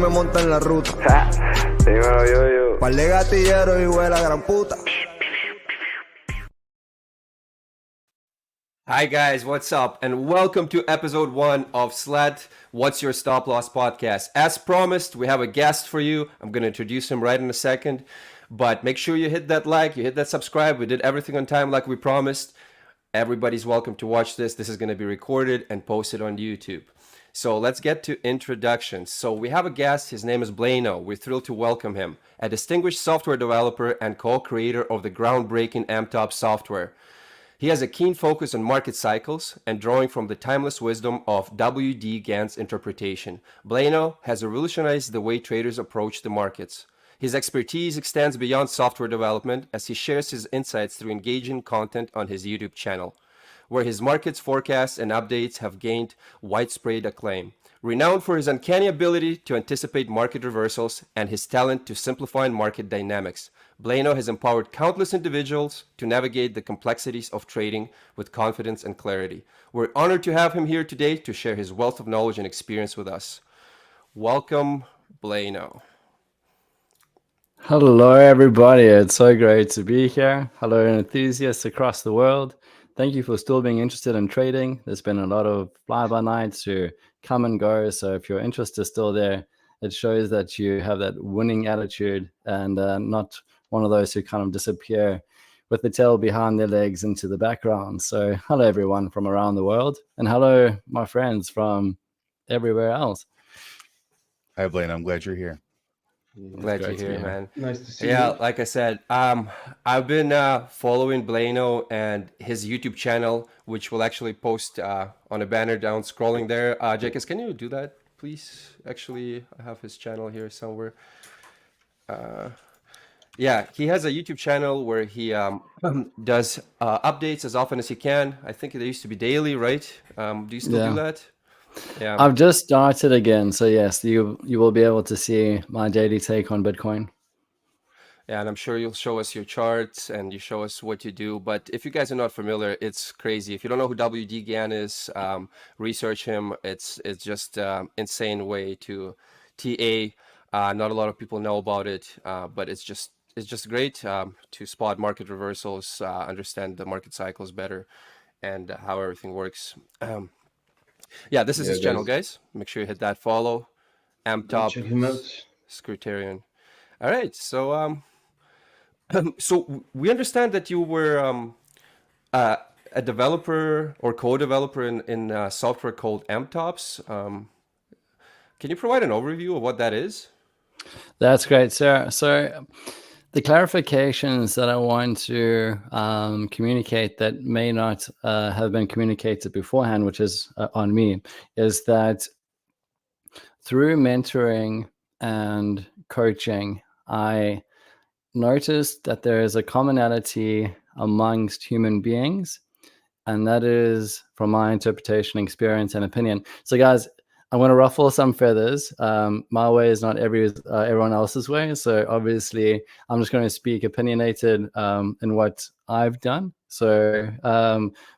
me monta en la ruta. Dímelo, yo. Par de gatilleros y huele a gran puta. Hi guys, what's up? And welcome to episode 1 of SLED, What's Your Stop Loss podcast. As promised, we have a guest for you. I'm going to introduce him right in a second. But make sure you hit that like, you hit that subscribe. We did everything on time like we promised. Everybody's welcome to watch this. This is going to be recorded and posted on YouTube. So let's get to introductions. So we have a guest. His name is Blayno. We're thrilled to welcome him. A distinguished software developer and co-creator of the groundbreaking MTOPS software. He has a keen focus on market cycles and drawing from the timeless wisdom of W.D. Gann's interpretation. Blayno has revolutionized the way traders approach the markets. His expertise extends beyond software development as he shares his insights through engaging content on his YouTube channel, where his markets forecasts and updates have gained widespread acclaim. Renowned for his uncanny ability to anticipate market reversals and his talent to simplify market dynamics, Blayno has empowered countless individuals to navigate the complexities of trading with confidence and clarity. We're honored to have him here today to share his wealth of knowledge and experience with us. Welcome, Blayno. Hello, everybody. It's so great to be here. Hello, enthusiasts across the world. Thank you for still being interested in trading. There's been a lot of fly-by-nights to come and go. So if your interest is still there, it shows that you have that winning attitude and not one of those who kind of disappear with the tail behind their legs into the background. So hello, everyone from around the world. And hello, my friends from everywhere else. Hi, Blayno. I'm glad you're here. Glad you're here, man. Nice to see you. Yeah, like I said, I've been following Blayno and his YouTube channel, which will actually post on a banner down scrolling there. Jacobs, can you do that, please? Actually, I have his channel here somewhere. Yeah, he has a YouTube channel where he does updates as often as he can. I think they used to be daily, right? Do you still do that? Yeah, I've just started again. So yes, you will be able to see my daily take on Bitcoin. Yeah, and I'm sure you'll show us your charts and you show us what you do. But if you guys are not familiar, it's crazy. If you don't know who W.D. Gann is, research him. It's just insane way to TA. Not a lot of people know about it, but it's just great to spot market reversals, understand the market cycles better, and how everything works. Yeah, this is his channel, guys. Make sure you hit that follow. Check him out. MTOPS Secretarian. All right, so so we understand that you were a developer or co-developer in software called MTOPS. Can you provide an overview of what that is? That's great, Sarah. So the clarifications that I want to communicate that may not have been communicated beforehand, which is on me, is that through mentoring and coaching, I noticed that there is a commonality amongst human beings, and that is from my interpretation, experience, and opinion. So guys, I'm going to ruffle some feathers. My way is not everyone else's way. So obviously, I'm just going to speak opinionated in what I've done. So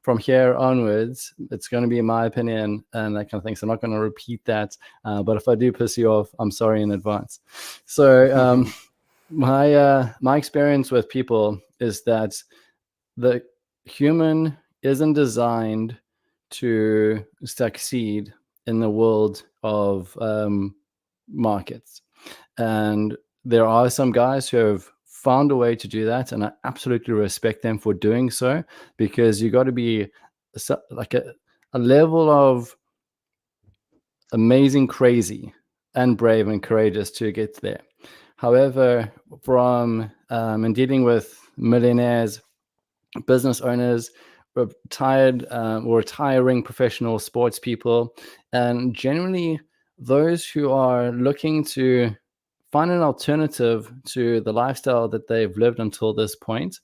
from here onwards, it's going to be my opinion and that kind of thing. So I'm not going to repeat that. But if I do piss you off, I'm sorry in advance. So my experience with people is that the human isn't designed to succeed in the world of markets. And there are some guys who have found a way to do that, and I absolutely respect them for doing so, because you got to be like a level of amazing, crazy, and brave and courageous to get there. However, from in dealing with millionaires, business owners, retired or retiring professional sports people, and generally those who are looking to find an alternative to the lifestyle that they've lived until this point,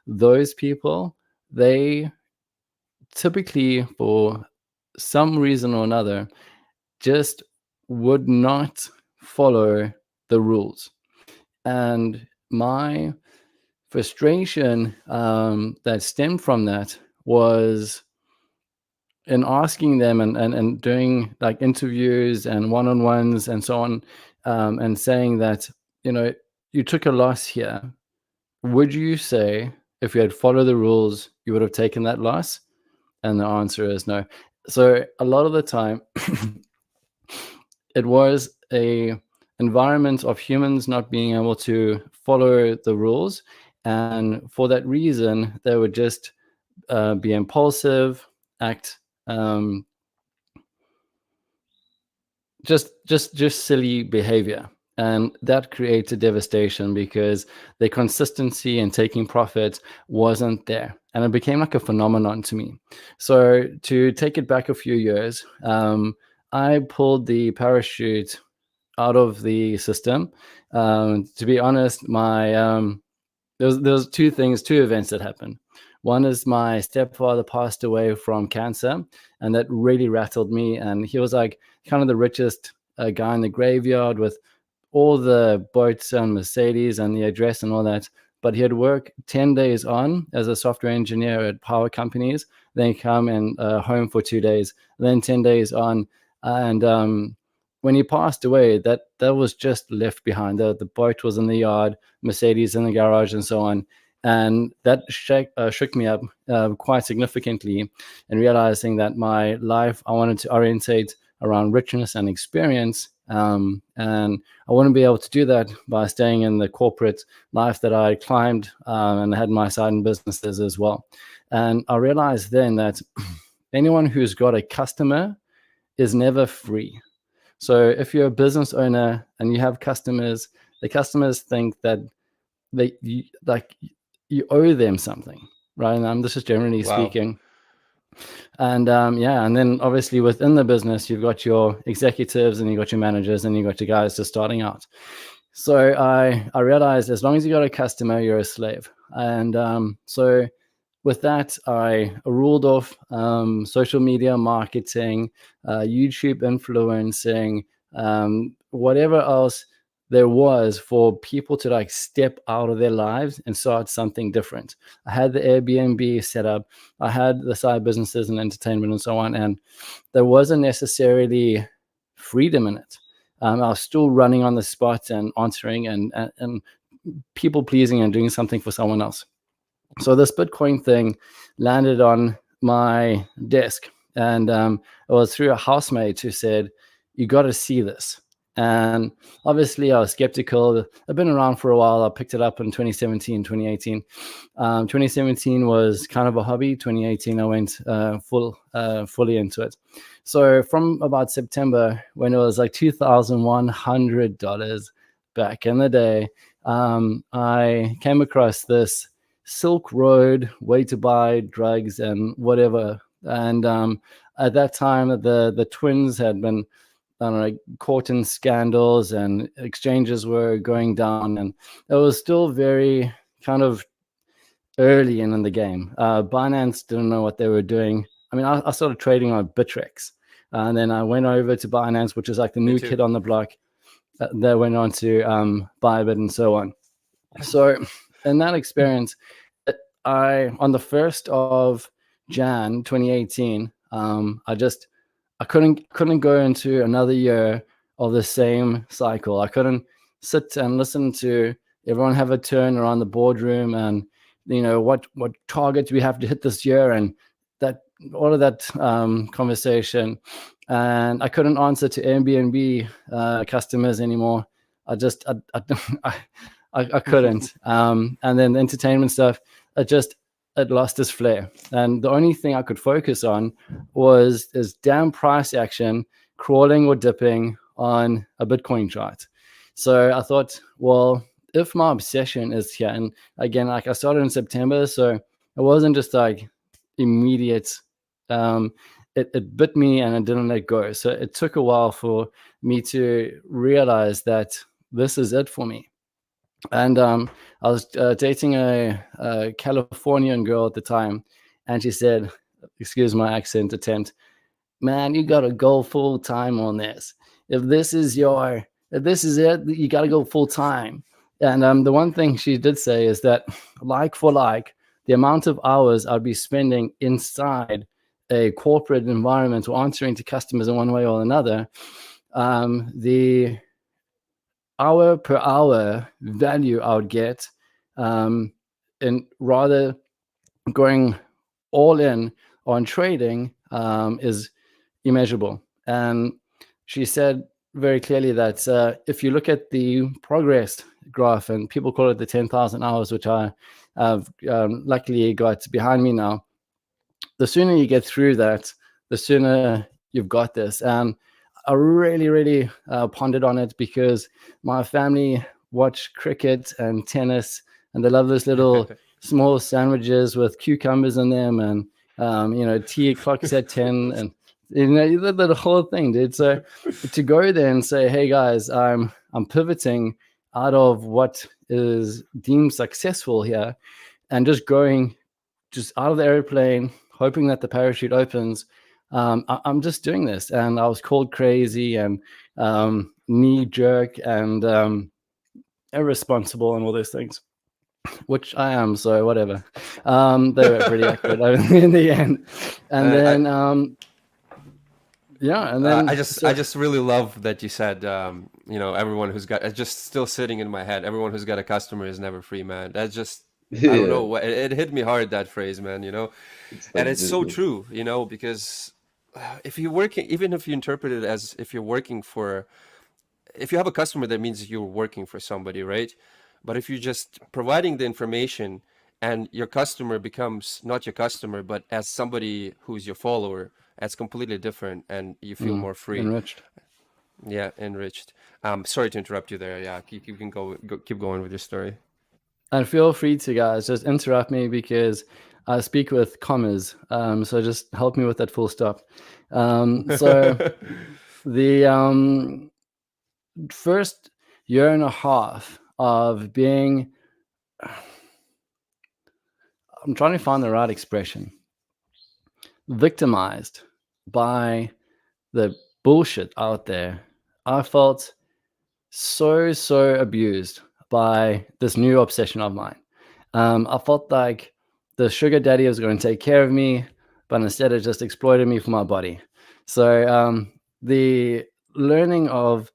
those people, they typically, for some reason or another, just would not follow the rules. And my frustration that stemmed from that was in asking them and doing like interviews and one-on-ones and so on, and saying that, you took a loss here. Would you say if you had followed the rules, you would have taken that loss? And the answer is no. So a lot of the time, it was a environment of humans not being able to follow the rules. And for that reason, they would just be impulsive, act just silly behavior. And that created devastation because the consistency and taking profit wasn't there. And it became like a phenomenon to me. So to take it back a few years, I pulled the parachute out of the system. To be honest, there's two events that happened. One is my stepfather passed away from cancer, and that really rattled me. And he was like kind of the richest guy in the graveyard with all the boats and Mercedes and the address and all that. But he had worked 10 days on as a software engineer at power companies, then come and home for 2 days, then 10 days on. And when he passed away, that was just left behind. The boat was in the yard, Mercedes in the garage, and so on. And that shook me up quite significantly in realizing that my life, I wanted to orientate around richness and experience. And I wouldn't be able to do that by staying in the corporate life that I climbed and had my side businesses as well. And I realized then that anyone who's got a customer is never free. So if you're a business owner and you have customers, the customers think that you owe them something, right? And this is generally speaking. And and then obviously within the business, you've got your executives and you've got your managers and you've got your guys just starting out. So I realized as long as you got a customer, you're a slave. And so with that, I ruled off social media marketing, YouTube influencing, whatever else there was for people to like step out of their lives and start something different. I had the Airbnb set up. I had the side businesses and entertainment and so on. And there wasn't necessarily freedom in it. I was still running on the spot and answering and people pleasing and doing something for someone else. So this Bitcoin thing landed on my desk, and it was through a housemate who said, "You got to see this." And obviously I was skeptical. I've been around for a while. I picked it up in 2017, 2018. 2017 was kind of a hobby. 2018, I went fully into it. So from about September, when it was like $2,100 back in the day, I came across this Silk Road way to buy drugs and whatever. And at that time, the twins had been caught in scandals and exchanges were going down, and it was still very kind of early in the game. Binance didn't know what they were doing. I mean, I started trading on Bittrex, and then I went over to Binance, which is like the new kid on the block. They went on to Bybit and so on. So in that experience, on the 1st of Jan 2018, I couldn't go into another year of the same cycle. I couldn't sit and listen to everyone have a turn around the boardroom and what targets we have to hit this year and that all of that conversation. And I couldn't answer to Airbnb customers anymore. I couldn't. And then the entertainment stuff, it lost its flair. And the only thing I could focus on was this damn price action, crawling or dipping on a Bitcoin chart. So I thought, well, if my obsession is here, and again, like I started in September, so it wasn't just like immediate. It bit me and it didn't let go. So it took a while for me to realize that this is it for me. And I was dating a Californian girl at the time, and she said, excuse my accent attempt, "Man, you got to go full time on this. If this is it, you got to go full time." And the one thing she did say is that, like for like, the amount of hours I'd be spending inside a corporate environment or answering to customers in one way or another, the hour per hour value I would get, and rather going all in on trading is immeasurable. And she said very clearly that if you look at the progress graph, and people call it the 10,000 hours, which I have luckily got behind me now, the sooner you get through that, the sooner you've got this. And I really pondered on it, because my family watch cricket and tennis, and they love those little small sandwiches with cucumbers in them, and tea clocks at 10, and the whole thing, dude. So to go there and say, hey guys, I'm pivoting out of what is deemed successful here, and just going just out of the airplane, hoping that the parachute opens. I'm just doing this, and I was called crazy and knee jerk and irresponsible and all those things, which I am. So whatever. They were pretty accurate in the end. And then yeah, and then I just really love that you said everyone who's got, it's just still sitting in my head, everyone who's got a customer is never free, man. That's just I don't know, it hit me hard, that phrase, man, and it's so true, because if you're working, even if you interpret it as if you're working for, if you have a customer, that means you're working for somebody, right? But if you're just providing the information and your customer becomes not your customer, but as somebody who's your follower, that's completely different, and you feel more free. Enriched. Yeah, enriched. Sorry to interrupt you there. Yeah, you can keep going with your story. And feel free to, guys, just interrupt me, because I speak with commas. So just help me with that full stop. So the first year and a half of being, I'm trying to find the right expression, victimized by the bullshit out there. I felt so abused by this new obsession of mine. I felt like the sugar daddy was going to take care of me, but instead it just exploited me for my body. So the learning of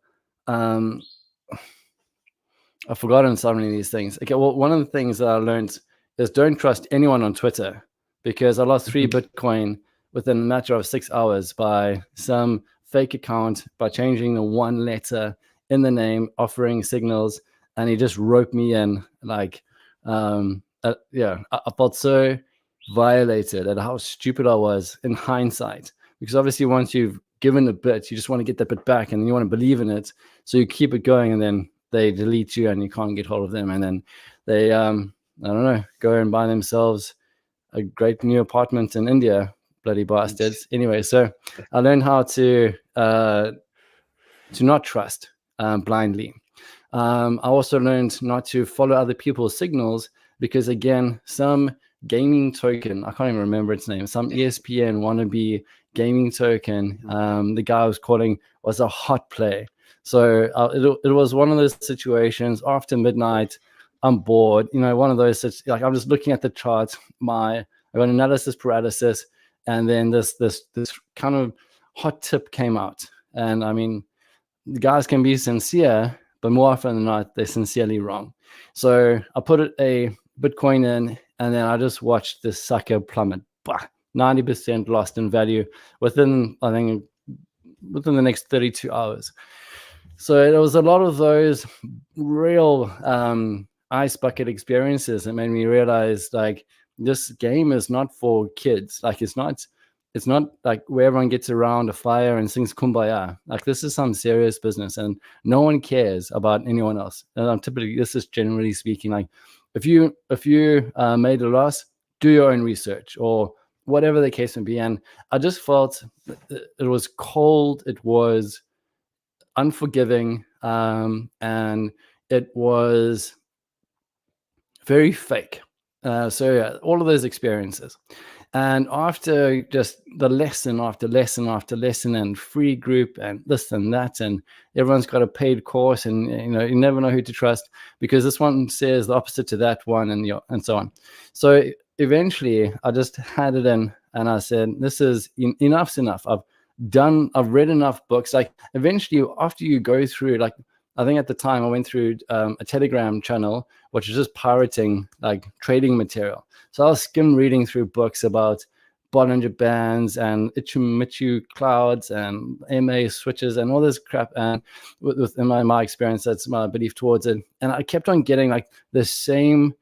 I've forgotten so many of these things. Okay, well, one of the things that I learned is don't trust anyone on Twitter, because I lost 3 Bitcoin within a matter of 6 hours by some fake account, by changing the one letter in the name, offering signals, and he just roped me in. Like, yeah, I felt so violated at how stupid I was in hindsight, because obviously once you've given a bit, you just want to get that bit back, and you want to believe in it, so you keep it going, and then they delete you and you can't get hold of them, and then they I don't know, go and buy themselves a great new apartment in India, bloody bastards. Anyway, so I learned how to not trust blindly. I also learned not to follow other people's signals, because again, some gaming token, I can't even remember its name, some ESPN wannabe gaming token, the guy I was calling was a hot play. So it was one of those situations after midnight, I'm bored, one of those, like, I'm just looking at the charts, I got analysis paralysis, and then this kind of hot tip came out. And I mean, the guys can be sincere, but more often than not, they're sincerely wrong. So I put a Bitcoin in, and then I just watched this sucker plummet. 90% lost in value within the next 32 hours. So there was a lot of those real ice bucket experiences that made me realize, like, this game is not for kids. Like, it's not like where everyone gets around a fire and sings Kumbaya. Like, this is some serious business, and no one cares about anyone else. And typically, this is generally speaking, like, if you made a loss, do your own research or whatever the case may be. And I just felt it was cold, it was unforgiving, and it was very fake. So yeah, all of those experiences. And after just the lesson after lesson after lesson, and free group and this and that, and everyone's got a paid course, and you never know who to trust, because this one says the opposite to that one, and so on. So eventually I just had it in, and I said, this is enough's enough. I've read enough books. Like, eventually, after you go through, like, I think at the time I went through a Telegram channel, which was just pirating like trading material. So I was skim reading through books about Bollinger Bands and Michu clouds and Emai switches and all this crap. And within my experience, that's my belief towards it. And I kept on getting like the same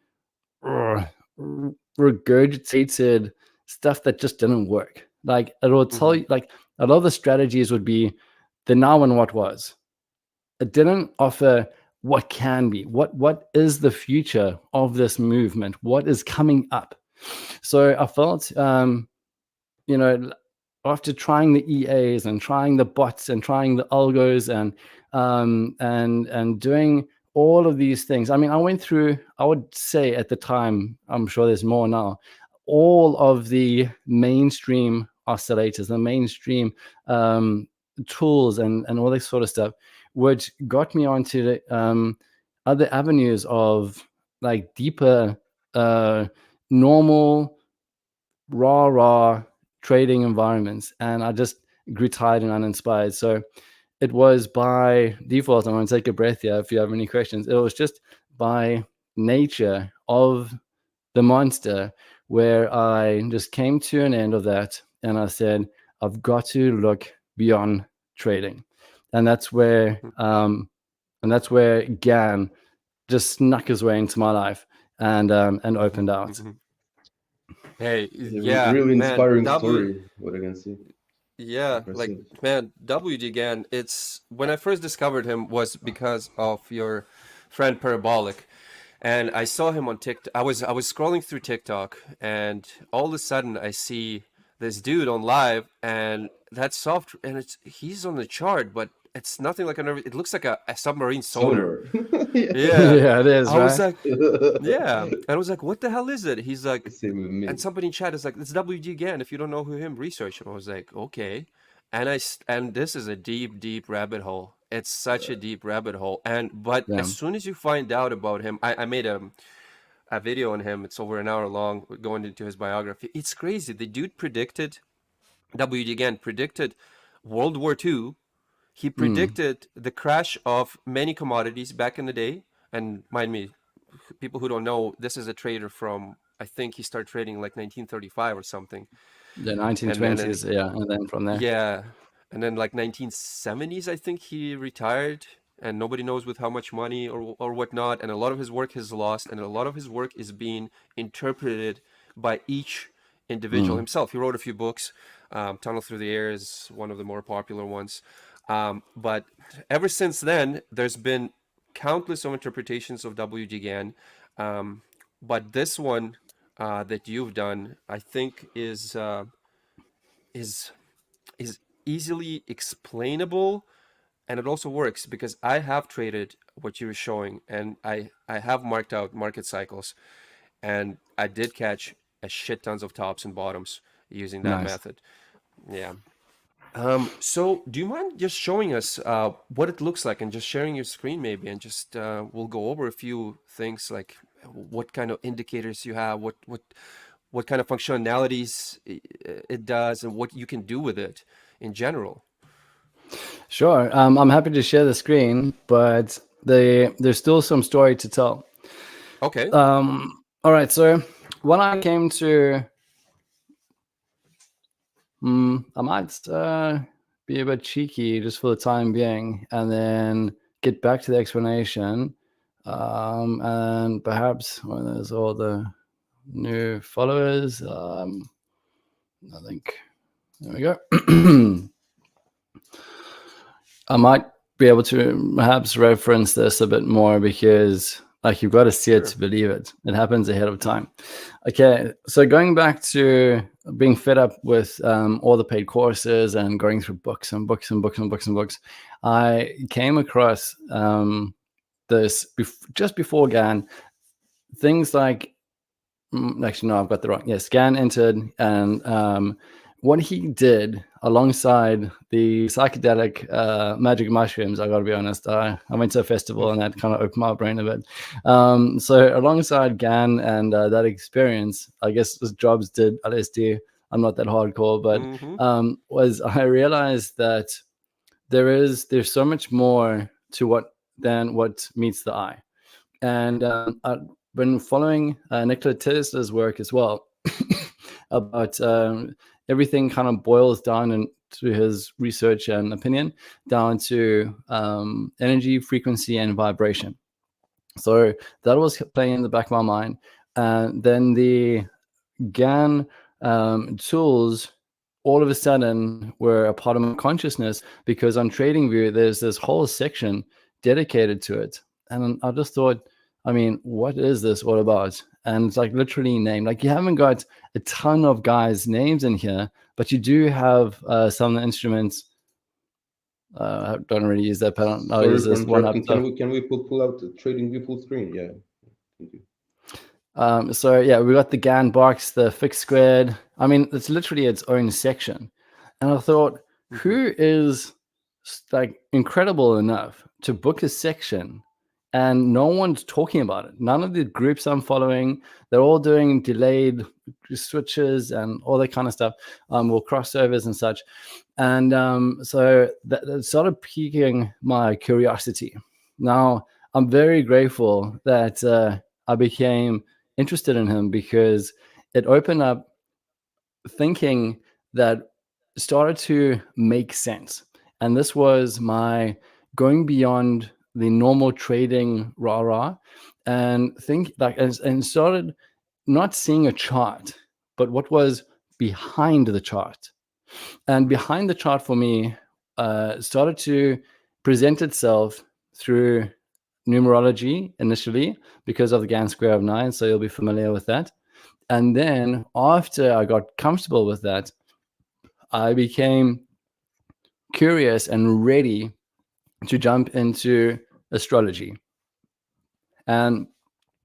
regurgitated stuff that just didn't work. Like it will tell you, like a lot of the strategies would be the now and what was. It didn't offer what can be, what is the future of this movement, what is coming up. So I felt, after trying the EAs and trying the bots and trying the algos and doing all of these things. I mean, I went through, I would say at the time, I'm sure there's more now, all of the mainstream oscillators, the mainstream tools and all this sort of stuff, which got me onto the other avenues of like deeper, normal, raw trading environments. And I just grew tired and uninspired. So it was by default, I'm going to take a breath here if you have any questions. It was just by nature of the monster where I just came to an end of that. And I said, I've got to look beyond trading. And that's where Gann just snuck his way into my life and opened out. Hey, Yeah, really inspiring story, what I can see. Yeah, like man, WD Gann, it's when I first discovered him was because of your friend Parabolic. And I saw him on TikTok. I was scrolling through TikTok and all of a sudden I see this dude on live and that's soft and he's on the chart, but it's nothing like it looks like a submarine sonar. Yeah. Yeah, it is, I was right? like, yeah. And I was like, what the hell is it? He's like, Same with me. and somebody in chat is like, it's WD Gann. If you don't know who him, research. And I was like, okay. And this is a deep rabbit hole. It's such a deep rabbit hole. But as soon as you find out about him, I made a video on him. It's over an hour long, going into his biography. It's crazy. The dude predicted, WD Gann predicted World War II. He predicted the crash of many commodities back in the day. And mind me, people who don't know, this is a trader from, I think he started trading like 1935 or something. The 1920s, and then from there. Yeah, and then like 1970s, I think he retired, and nobody knows with how much money or whatnot. And a lot of his work is lost, and a lot of his work is being interpreted by each individual himself. He wrote a few books. Tunnel Through the Air is one of the more popular ones. But ever since then, there's been countless of interpretations of WD Gann. But this one that you've done, I think, is easily explainable, and it also works because I have traded what you were showing, and I have marked out market cycles, and I did catch a shit tons of tops and bottoms using that method. Yeah. So do you mind just showing us what it looks like and just sharing your screen maybe, and just we'll go over a few things like what kind of indicators you have, what kind of functionalities it does, and what you can do with it in general. Sure. I'm happy to share the screen, but there's still some story to tell. Okay. All right. So when I came to, I might be a bit cheeky just for the time being, and then get back to the explanation. And perhaps when there's all the new followers, I think there we go. I might be able to perhaps reference this a bit more because like you've got to see it to believe it. It happens ahead of time. Okay, so going back to being fed up with all the paid courses and going through books and books and books and books and books, I came across this just before Gann, things like, actually, no, I've got the wrong. Yes, Gann entered, and what he did alongside the psychedelic magic mushrooms, I got to be honest, I went to a festival and that kind of opened my brain a bit. So alongside Gann and that experience, I guess Jobs did LSD. I'm not that hardcore, but I realized that there's so much more to what than what meets the eye. And I've been following Nikola Tesla's work as well about everything kind of boils down into his research and opinion down to energy, frequency, and vibration. So that was playing in the back of my mind. Then the Gann tools all of a sudden were a part of my consciousness, because on TradingView there's this whole section dedicated to it. And I just thought, I mean, what is this all about? And it's like literally named. Like, you haven't got a ton of guys' names in here, but you do have some of the instruments. I don't really use that pattern. I'll use this one up. Can we pull out the TradingView full screen? Yeah. Thank you. So yeah, we got the Gann box, the fixed squared. I mean, it's literally its own section. And I thought, who is like incredible enough to book a section and no one's talking about it? None of the groups I'm following, they're all doing delayed switches and all that kind of stuff, or crossovers and such. And so that started piquing my curiosity. Now, I'm very grateful that I became interested in him, because it opened up thinking that started to make sense. And this was my going beyond the normal trading rah-rah and think like, and started not seeing a chart, but what was behind the chart. And behind the chart for me started to present itself through numerology initially, because of the Gann square of 9. So you'll be familiar with that. And then after I got comfortable with that, I became curious and ready to jump into astrology. And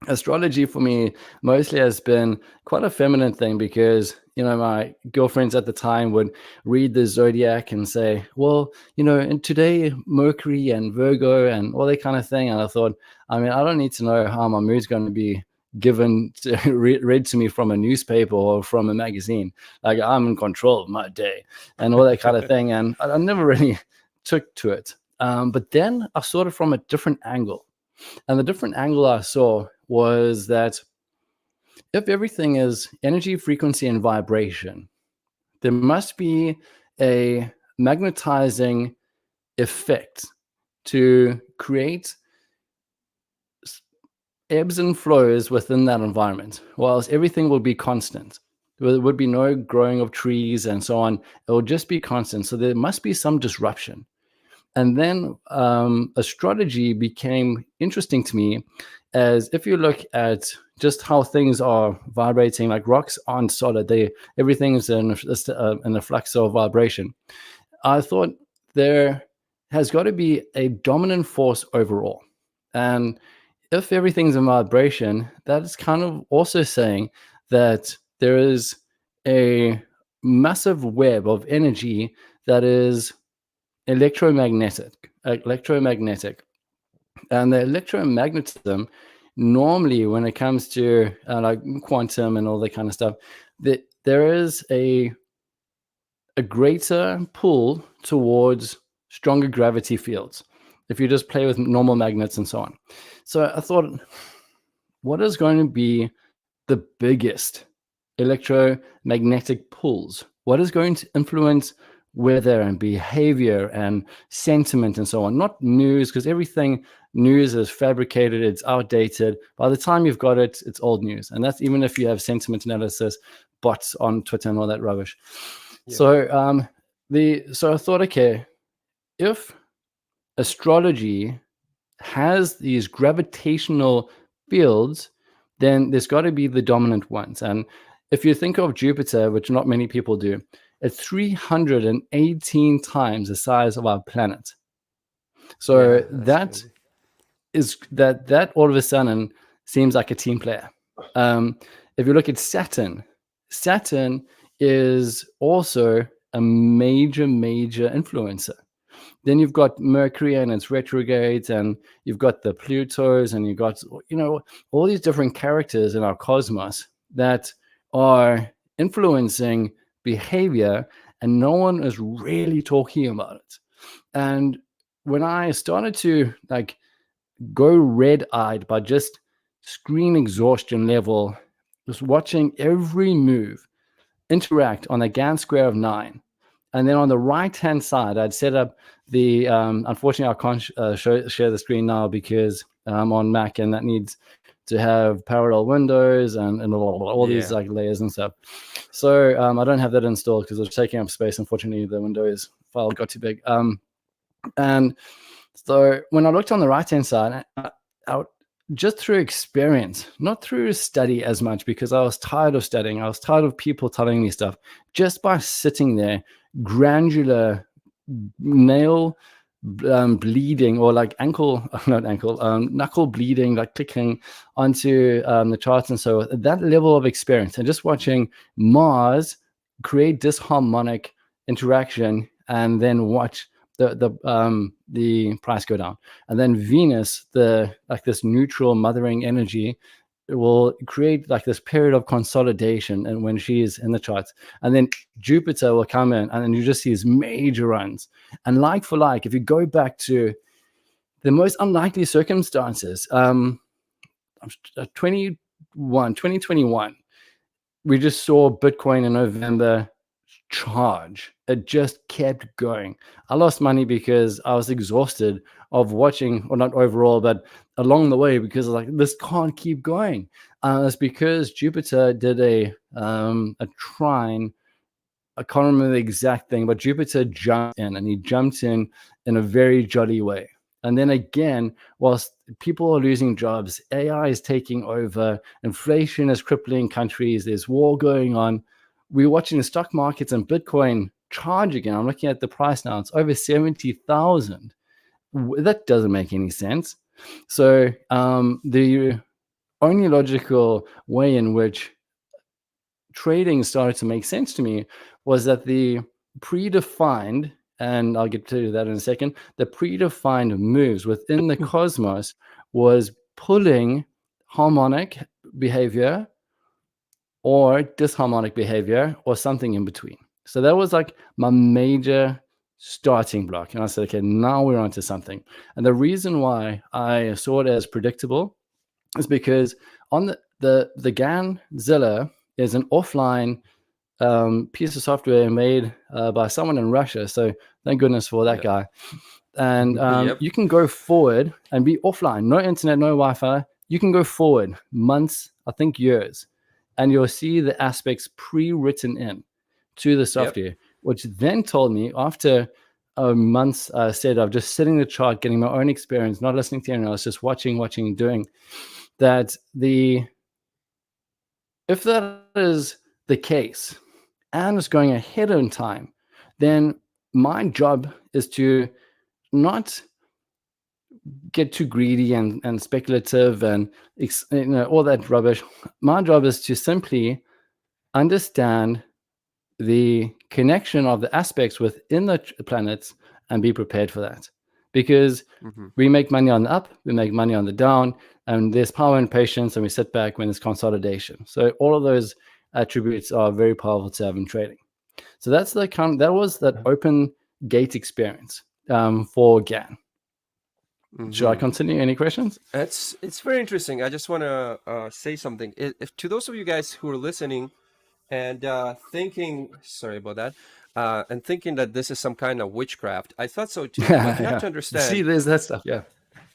astrology for me mostly has been quite a feminine thing, because, you know, my girlfriends at the time would read the zodiac and say, well, you know, and today Mercury and Virgo and all that kind of thing. And I thought, I mean, I don't need to know how my mood's going to be given to read to me from a newspaper or from a magazine. Like, I'm in control of my day and all that kind of thing. And I never really took to it. But then I saw it from a different angle. And the different angle I saw was that if everything is energy, frequency, and vibration, there must be a magnetizing effect to create ebbs and flows within that environment, whilst everything will be constant. There would be no growing of trees and so on. It will just be constant. So there must be some disruption. And then astrology became interesting to me, as if you look at just how things are vibrating, like rocks aren't solid. Everything is in a flux of vibration. I thought there has got to be a dominant force overall. And if everything's in vibration, that is kind of also saying that there is a massive web of energy that is electromagnetic. And the electromagnetism, normally when it comes to like quantum and all that kind of stuff, that there is a greater pull towards stronger gravity fields if you just play with normal magnets and so on. So I thought, what is going to be the biggest electromagnetic pulls? What is going to influence weather and behavior and sentiment and so on? Not news, because everything news is fabricated, it's outdated. By the time you've got it, it's old news. And that's even if you have sentiment analysis bots on Twitter and all that rubbish. Yeah. So I thought, okay, if astrology has these gravitational fields, then there's got to be the dominant ones. And if you think of Jupiter, which not many people do, it's 318 times the size of our planet. So yeah, that all of a sudden seems like a team player. If you look at Saturn is also a major influencer. Then you've got Mercury and its retrogrades, and you've got the Plutos, and you've got, you know, all these different characters in our cosmos that are influencing behavior, and no one is really talking about it. And when I started to like go red-eyed by just screen exhaustion level, just watching every move interact on a Gann square of 9. And then on the right-hand side, I'd set up the, unfortunately, I can't share the screen now because I'm on Mac and that needs to have parallel windows and all these like layers and stuff. So I don't have that installed because it's taking up space. Unfortunately, the Windows file got too big. And so when I looked on the right-hand side, I just through experience, not through study as much, because I was tired of studying. I was tired of people telling me stuff. Just by sitting there, granular nail bleeding, or like knuckle bleeding, like clicking onto the charts and so on. That level of experience, and just watching Mars create disharmonic interaction, and then watch the price go down, and then Venus, this neutral mothering energy, will create like this period of consolidation, and when she is in the charts, and then Jupiter will come in, and then you just see these major runs. And like for like, if you go back to the most unlikely circumstances, 2021, we just saw Bitcoin in November charge. It just kept going. I lost money because I was exhausted of watching, or not overall, but along the way, because like, this can't keep going. It's because Jupiter did a trine. I can't remember the exact thing, but Jupiter jumped in, and he jumped in a very jolly way. And then again, whilst people are losing jobs, AI is taking over, inflation is crippling countries, there's war going on, we're watching the stock markets and Bitcoin charge again. I'm looking at the price now. It's over 70,000. That doesn't make any sense. So the only logical way in which trading started to make sense to me was that the predefined, and I'll get to that in a second, the predefined moves within the cosmos was pulling harmonic behavior or disharmonic behavior, or something in between. So that was like my major starting block. And I said, okay, now we're onto something. And the reason why I saw it as predictable is because on the Gann is an offline piece of software made by someone in Russia. So thank goodness for that guy. And you can go forward and be offline, no internet, no Wi-Fi. You can go forward months, I think years, and you'll see the aspects pre-written in to the software, which then told me after months said of just sitting the chart, getting my own experience, not listening to anyone else, just watching, doing, that if that is the case and it's going ahead in time, then my job is to not get too greedy and speculative and all that rubbish. My job is to simply understand the connection of the aspects within the planets and be prepared for that. Because we make money on the up, we make money on the down, and there's power and patience, and we sit back when there's consolidation. So all of those attributes are very powerful to have in trading. So that's that was that open gate experience for Gann. Should I continue? Any questions? It's very interesting. I just want to say something. If to those of you guys who are listening and thinking, sorry about that, and thinking that this is some kind of witchcraft, I thought so too. But you have to understand. See, there's that stuff. Yeah.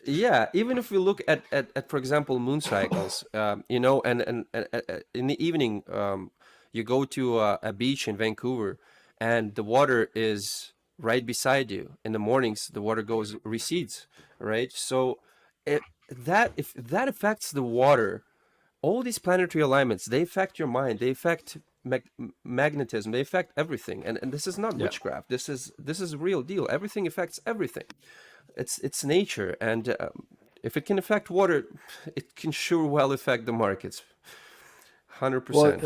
Yeah, even if we look at for example, moon cycles, and in the evening, you go to a beach in Vancouver, and the water is right beside you. In the mornings, the water recedes, right? So if that affects the water, all these planetary alignments, they affect your mind, they affect magnetism, they affect everything. And this is not witchcraft. This is real deal. Everything affects everything. It's nature, and if it can affect water, it can sure well affect the markets. 100%. Well,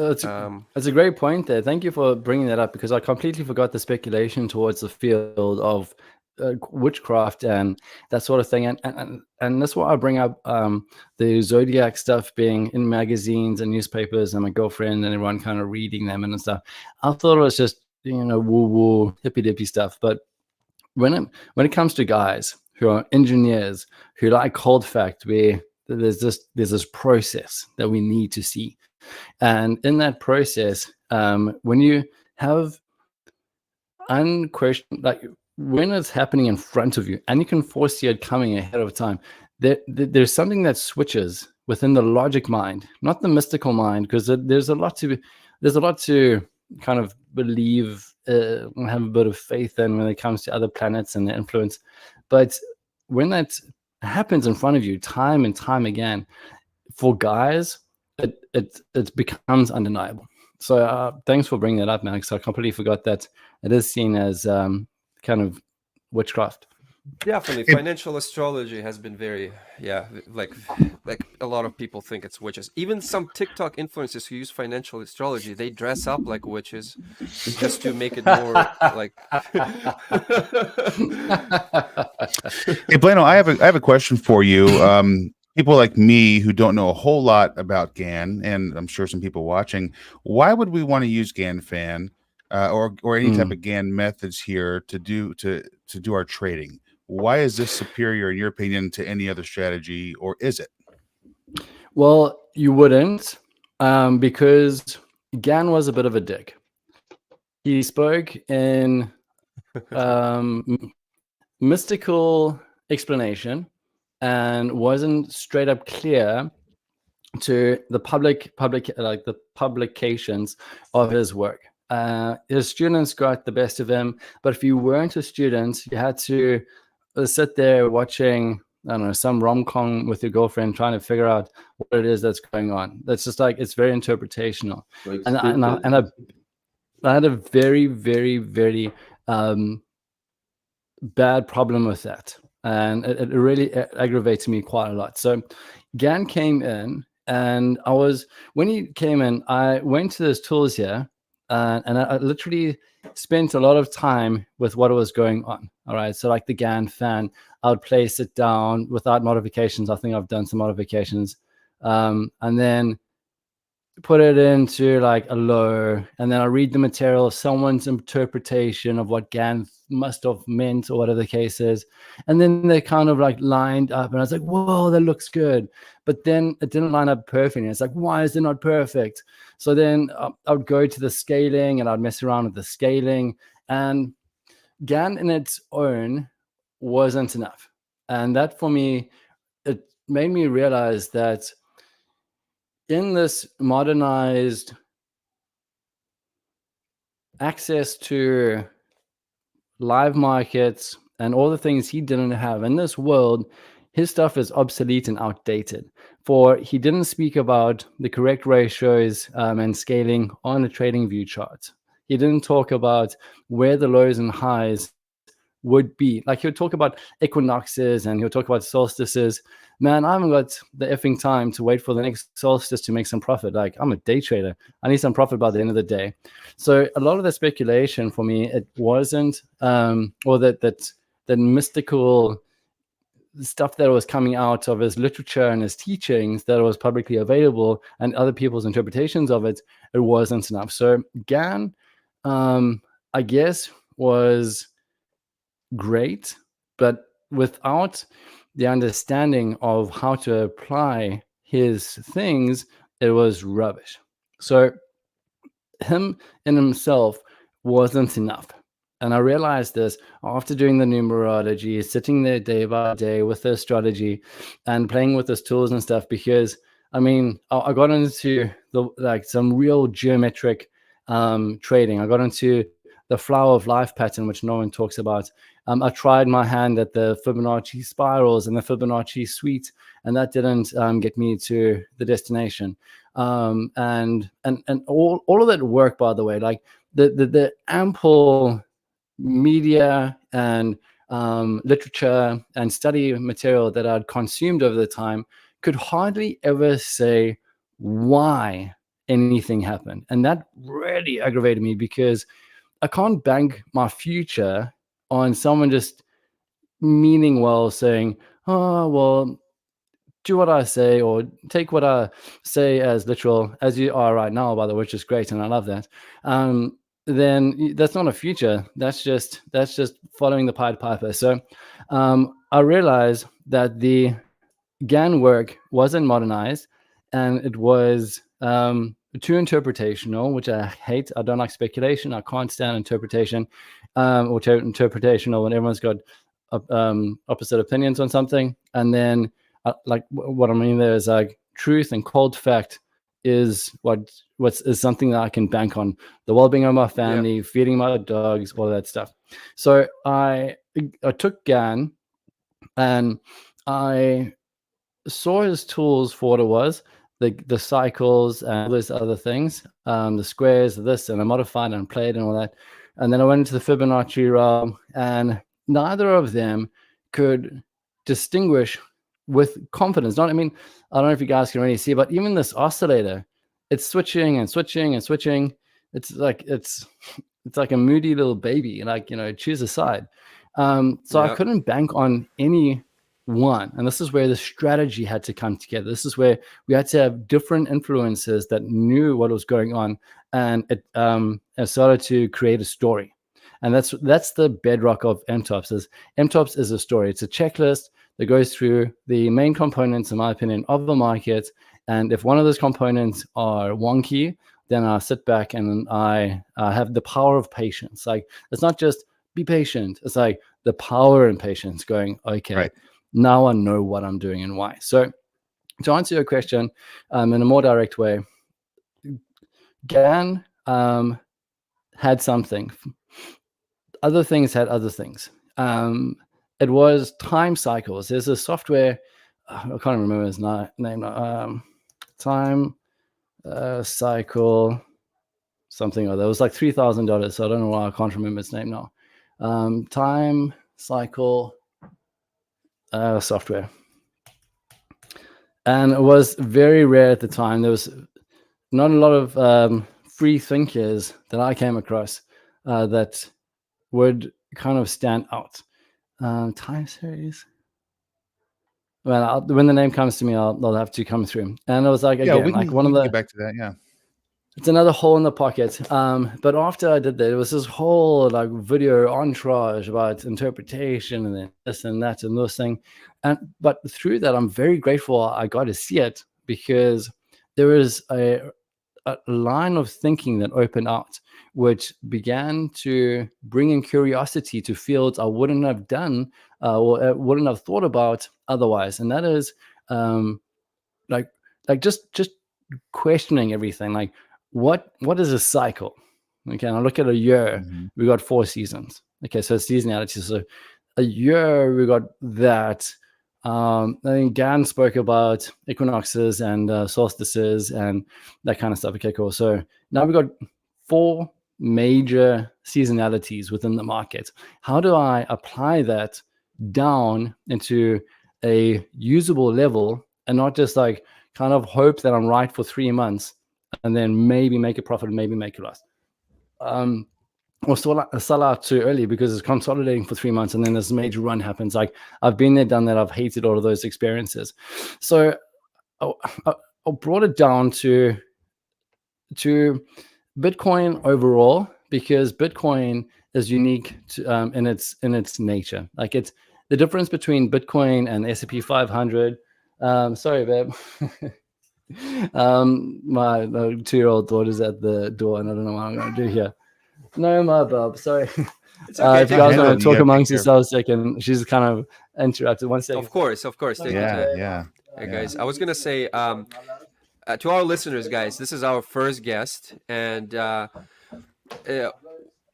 that's a great point there. Thank you for bringing that up, because I completely forgot the speculation towards the field of witchcraft and that sort of thing. And that's why I bring up the zodiac stuff being in magazines and newspapers, and my girlfriend and everyone kind of reading them and stuff. I thought it was just, woo-woo, hippy-dippy stuff. But when it comes to guys who are engineers, who like cold fact, where there's this process that we need to see. And in that process, when you have unquestioned, like when it's happening in front of you and you can foresee it coming ahead of time, there's something that switches within the logic mind, not the mystical mind, because there's a lot to kind of believe, have a bit of faith in when it comes to other planets and their influence. But when that happens in front of you time and time again, for guys, it becomes undeniable. So thanks for bringing that up, man, because I completely forgot that it is seen as kind of witchcraft. Definitely, financial astrology has been very, like a lot of people think it's witches. Even some TikTok influencers who use financial astrology, they dress up like witches just to make it more like. Hey, Blayno, I have a question for you. People like me who don't know a whole lot about Gann, and I'm sure some people watching, why would we want to use Gann Fan or any type of Gann methods here to do our trading? Why is this superior, in your opinion, to any other strategy, or is it? Well, you wouldn't, because Gann was a bit of a dick. He spoke in mystical explanation and wasn't straight up clear to the the publications of his work. His students got the best of him, but if you weren't a student, you had to sit there watching, I don't know, some rom-com with your girlfriend, trying to figure out what it is that's going on. That's just like, it's very interpretational. Like And I had a very, very, very bad problem with that. And it really aggravates me quite a lot. So Gann came in, and when he came in, I went to his tools here, and I literally spent a lot of time with what was going on. All right. So like the Gann fan, I would place it down without modifications. I think I've done some modifications. And then put it into like a low, and then I read the material, someone's interpretation of what Gann must have meant or whatever the case is. And then they kind of like lined up, and I was like, whoa, that looks good. But then it didn't line up perfectly. It's like, why is it not perfect? So then I would go to the scaling, and I'd mess around with the scaling, and Gann in its own wasn't enough. And that for me, it made me realize that in this modernized access to live markets and all the things he didn't have in this world, his stuff is obsolete and outdated. For he didn't speak about the correct ratios and scaling on a trading view chart. He didn't talk about where the lows and highs would be. Like, he'll talk about equinoxes and he'll talk about solstices. Man, I haven't got the effing time to wait for the next solstice to make some profit. Like, I'm a day trader. I need some profit by the end of the day. So a lot of the speculation for me, it wasn't, or that mystical stuff that was coming out of his literature and his teachings that was publicly available and other people's interpretations of it, it wasn't enough. So Gann, I guess, was great, but without the understanding of how to apply his things, it was rubbish. So him in himself wasn't enough. And I realized this after doing the numerology, sitting there day by day with the astrology and playing with his tools and stuff, because I mean, I got into some real geometric trading. I got into the flower of life pattern, which no one talks about. I tried my hand at the Fibonacci spirals and the Fibonacci suite, and that didn't get me to the destination. And all of that work, by the way, like the ample media and literature and study material that I'd consumed over the time could hardly ever say why anything happened. And that really aggravated me, because I can't bank my future on someone just meaning well, saying, oh, well, do what I say, or take what I say as literal, as you are right now, by the way, which is great. And I love that. then that's not a future. That's just following the Pied Piper. So I realized that the Gann work wasn't modernized, and it was too interpretational, which I hate. I don't like speculation. I can't stand interpretation, or interpretational when everyone's got opposite opinions on something. And then, like what I mean there is like truth and cold fact is is something that I can bank on. The well-being of my family, feeding my dogs, all of that stuff. So I took Gann and I saw his tools for what it was, the cycles and all those other things, the squares, this, and I modified and played and all that. And then I went into the Fibonacci realm, and neither of them could distinguish with confidence. I mean, I don't know if you guys can really see, but even this oscillator, it's switching and switching and switching. It's like a moody little baby, like, choose a side. So I couldn't bank on any one, and this is where the strategy had to come together. This is where we had to have different influences that knew what was going on, and it started to create a story. And that's the bedrock of MTOPS. MTOPS is a story. It's a checklist that goes through the main components, in my opinion, of the market. And if one of those components are wonky, then I sit back and I have the power of patience. Like, it's not just be patient. It's like the power and patience going, okay, right. Now I know what I'm doing and why. So to answer your question in a more direct way, Gann had something. Other things had other things. It was time cycles. There's a software, I can't remember his name. Time cycle something or other. It was like $3,000. So I don't know why I can't remember its name now. Time cycle software. And it was very rare at the time. There was not a lot of free thinkers that I came across that would kind of stand out. Time series. Well, when the name comes to me, I'll have to come through. And it was like, again, we can get back to that. Yeah. It's another hole in the pocket. But after I did that, it was this whole like video entourage about interpretation and then this and that and this thing. But through that, I'm very grateful I got to see it, because there was a line of thinking that opened out, which began to bring in curiosity to fields I wouldn't have done or wouldn't have thought about otherwise. And that is like just questioning everything. Like, what is a cycle? Okay, and I look at a year, we got 4 seasons. Okay, so seasonality. So a year, we got that. I think Gann spoke about equinoxes and solstices and that kind of stuff. Okay, cool. So now we've got 4 major seasonalities within the market. How do I apply that down into a usable level and not just like kind of hope that I'm right for 3 months and then maybe make a profit, maybe make a loss? Or sell out too early because it's consolidating for 3 months and then this major run happens. Like, I've been there, done that. I've hated all of those experiences. So I brought it down to Bitcoin overall, because Bitcoin is unique to, in its nature. Like, it's the difference between Bitcoin and the S&P 500. Sorry, babe. My 2-year-old daughter's at the door and I don't know what I'm going to do here. No, my bub. Sorry. It's okay. If you guys want to talk amongst yourselves a second, she's kind of interrupted. 1 second. Of course. Take yeah. Hey, guys, I was going to say to our listeners, guys, this is our first guest, and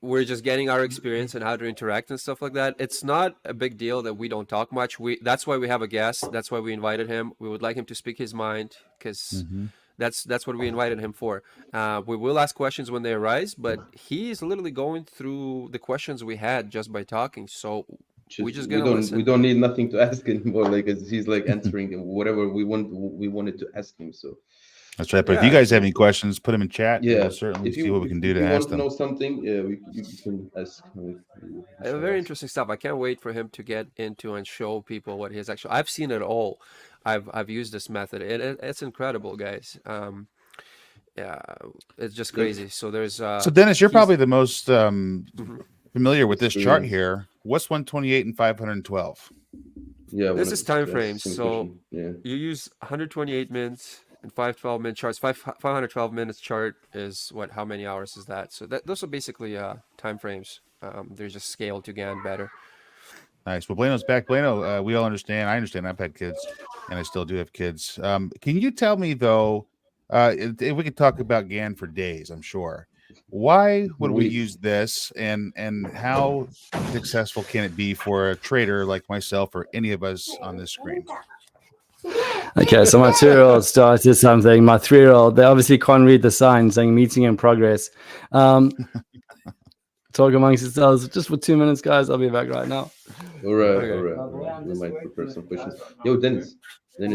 we're just getting our experience and how to interact and stuff like that. It's not a big deal that we don't talk much. That's why we have a guest. That's why we invited him. We would like him to speak his mind, because that's what we invited him for. We will ask questions when they arise, but he's literally going through the questions we had just by talking. So we don't need nothing to ask anymore. Like, he's like answering whatever we wanted to ask him. So that's right. But if you guys have any questions, put them in chat. Yeah, we'll certainly see what we can do to ask them. If you want to know something, you can ask. Very interesting stuff. I can't wait for him to get into and show people what he has actually. I've seen it all. I've used this method. It's incredible, guys. yeah, it's just crazy. So there's So Dennis, you're he's- probably the most Mhm. familiar with this chart Experience. here. What's 128 and 512? Yeah, This one is of time that's frames. same So question. Yeah. you use 128 minutes and 512-minute charts. 512 minutes chart is what? How many hours is that? So those are basically time frames. They're just scaled to Gann better. Nice. Well, Blayno's back. Blayno, we all understand. I understand. I've had kids, and I still do have kids. Can you tell me though? If we could talk about Gann for days, I'm sure. Why would we use this, and how successful can it be for a trader like myself or any of us on this screen? Okay, so my 2-year-old started something. My 3-year-old, they obviously can't read the sign saying meeting in progress. Talk amongst yourselves just for 2 minutes, guys. I'll be back right now. All right, Okay. all right. We might prepare some questions. Yo, Dennis, can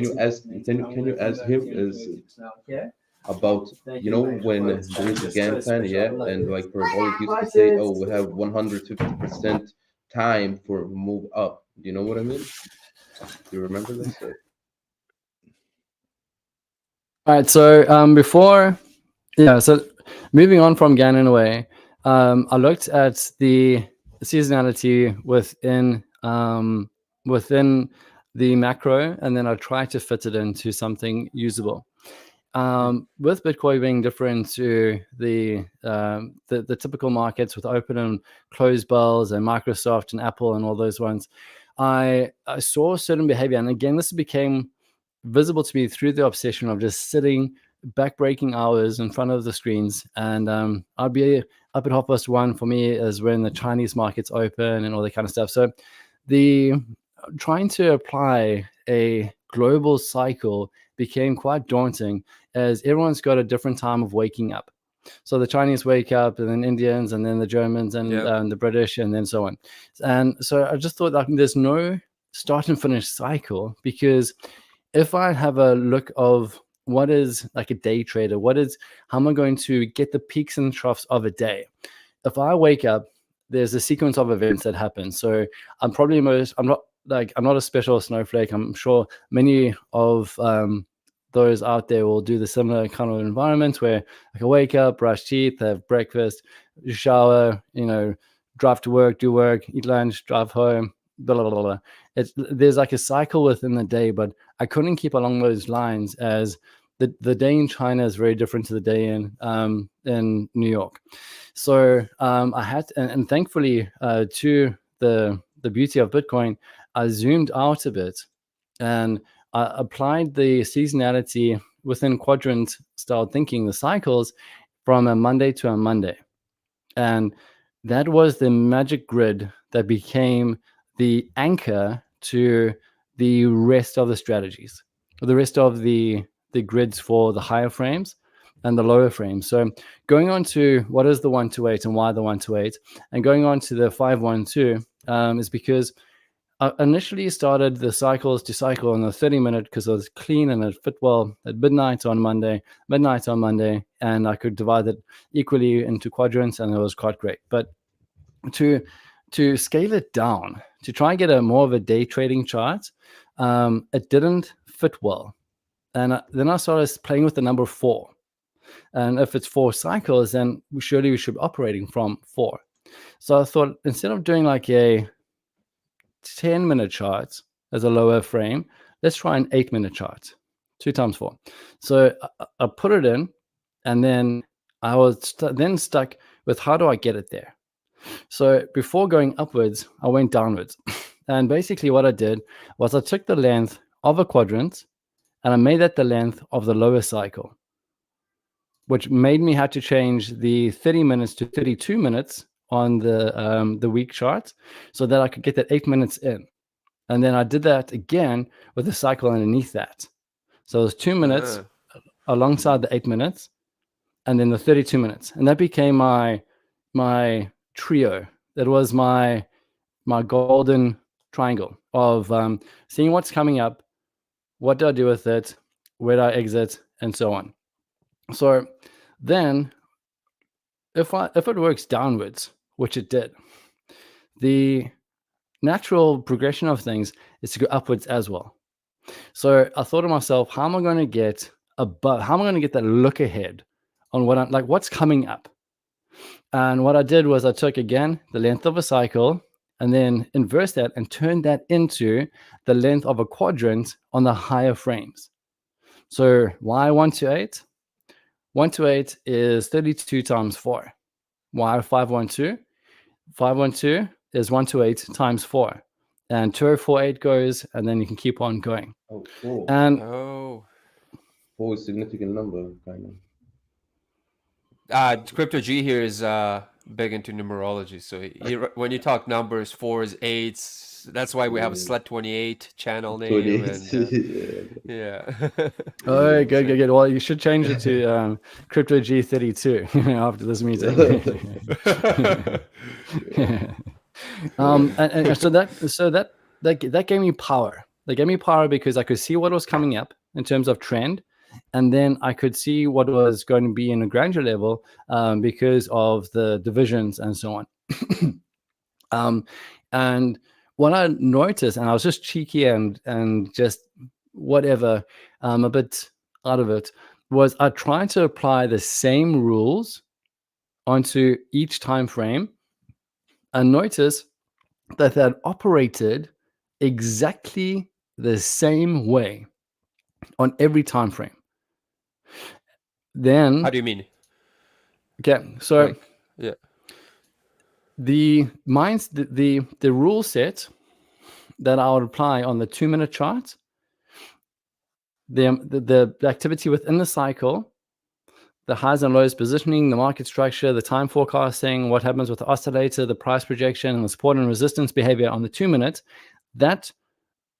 you ask him is about when there is a Gann plan, yeah, and like parabolic used to say, oh, we have 150% time for move up. Do you know what I mean? Do you remember this? All right, so so moving on from Gann in a way, I looked at the seasonality within the macro, and then I tried to fit it into something usable. With Bitcoin being different to the typical markets with open and closed bells and Microsoft and Apple and all those ones, I saw certain behavior, and again, this became visible to me through the obsession of just sitting back-breaking hours in front of the screens. And I'd be up at 1:30 for me is when the Chinese markets open and all that kind of stuff. So the trying to apply a global cycle became quite daunting, as everyone's got a different time of waking up. So the Chinese wake up, and then Indians, and then the Germans, and the British, and then so on. And so I just thought, like, there's no start and finish cycle, because if I have a look of what is like a day trader, how am I going to get the peaks and troughs of a day? If I wake up, there's a sequence of events that happen. So I'm not a special snowflake. I'm sure many of those out there will do the similar kind of environment where I can wake up, brush teeth, have breakfast, shower, drive to work, do work, eat lunch, drive home, blah, blah, blah, blah. There's like a cycle within the day, but I couldn't keep along those lines, as the day in China is very different to the day in New York. So I had, and thankfully to the beauty of Bitcoin, I zoomed out a bit and I applied the seasonality within quadrant style thinking, the cycles, from a Monday to a Monday. And that was the magic grid that became the anchor to the rest of the strategies, the rest of the grids for the higher frames and the lower frames. So going on to what is the 128 and why the 128, and going on to the 512 is because I initially started the cycles to cycle on the 30-minute because it was clean and it fit well at midnight on Monday, and I could divide it equally into quadrants, and it was quite great. But to scale it down, to try and get a more of a day trading chart, it didn't fit well. And then I started playing with the number 4. And if it's 4 cycles, then surely we should be operating from 4. So I thought, instead of doing like a 10-minute chart as a lower frame, let's try an 8-minute chart, 2 times 4. So I put it in, and then I was then stuck with, how do I get it there? So before going upwards, I went downwards. And basically what I did was I took the length of a quadrant and I made that the length of the lower cycle, which made me have to change the 30 minutes to 32 minutes on the week chart, so that I could get that 8 minutes in. And then I did that again with the cycle underneath that. So it was 2 minutes alongside the 8 minutes, and then the 32 minutes. And that became my trio. That was my golden triangle of seeing what's coming up, what do I do with it, where do I exit, and so on. So then if it works downwards, which it did, the natural progression of things is to go upwards as well. So I thought to myself, how am I going to get above? How am I going to get that look ahead on what I'm like, what's coming up? And what I did was I took again the length of a cycle and then inverse that and turn that into the length of a quadrant on the higher frames. So why 1 to 8? 1 to 8 is 32 times 4. Why 512? 512 is 1 to 8 times 4. And 2048 goes, and then you can keep on going. Oh, cool. And Oh. 4 is a significant number, kind of. Crypto G here is big into numerology. So when you talk numbers, 4s, 8s, that's why we have a SLED-28 channel name. 28. And, yeah. oh, good. Well, you should change it to Crypto G32 after this meeting. And so that gave me power. That gave me power because I could see what was coming up in terms of trend, and then I could see what was going to be in a granular level because of the divisions and so on. And what I noticed, and I was just cheeky and just whatever, a bit out of it, was I tried to apply the same rules onto each time frame and notice that they had operated exactly the same way on every time frame. Then How do you mean? okay, so Like, yeah. the rule set that I would apply on the 2-minute chart, the activity within the cycle, the highs and lows positioning, the market structure, the time forecasting, what happens with the oscillator, the price projection, and the support and resistance behavior on the 2-minute, that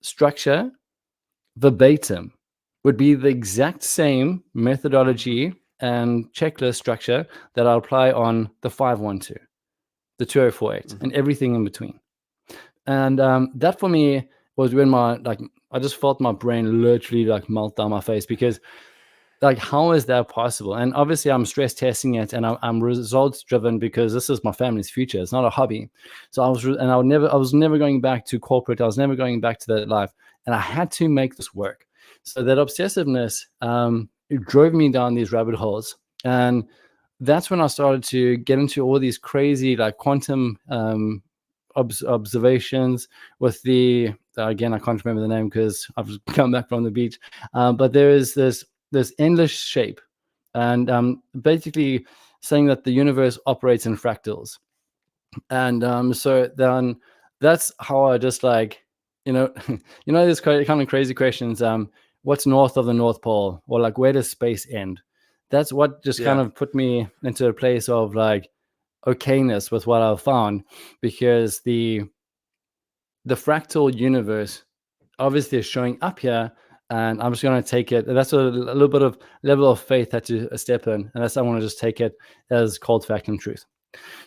structure verbatim would be the exact same methodology and checklist structure that I'll apply on the 512, the 2048, and everything in between. And that for me was when I just felt my brain literally melt down my face, because how is that possible? And obviously I'm stress testing it, and I'm results driven because this is my family's future. It's not a hobby. So I was never going back to corporate. I was never going back to that life, and I had to make this work. So that obsessiveness, it drove me down these rabbit holes, and that's when I started to get into all these crazy quantum observations with the again, I can't remember the name because I've come back from the beach, but there is this endless shape, and basically saying that the universe operates in fractals. And so then that's how I just there's kind of crazy questions. What's north of the North Pole, or where does space end? That's what just kind of put me into a place of okayness with what I've found, because the fractal universe obviously is showing up here, and I'm just going to take it. That's a little bit of level of faith had to step in, and that's I want to just take it as cold fact and truth.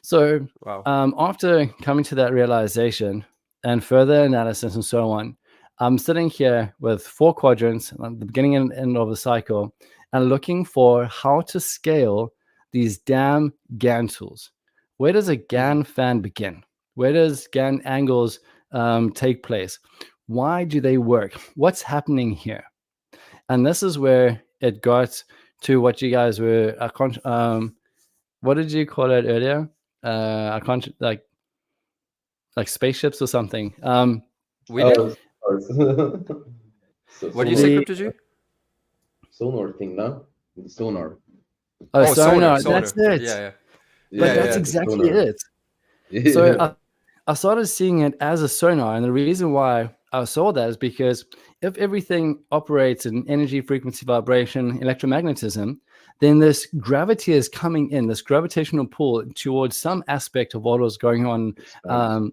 So after coming to that realization and further analysis and so on, I'm sitting here with 4 quadrants at the beginning and end of the cycle, and looking for how to scale these damn Gann tools. Where does a Gann fan begin? Where does Gann angles take place? Why do they work? What's happening here? And this is where it got to what you guys were, what did you call it earlier? I can't, like spaceships or something. We did? What do you say, Crypto G? Sonar thing, no? The sonar. Oh, sonar. That's it. Yeah. But that's exactly it. Yeah. So I started seeing it as a sonar, and the reason why I saw that is because if everything operates in energy, frequency, vibration, electromagnetism, then this gravity is coming in, this gravitational pull towards some aspect of what was going on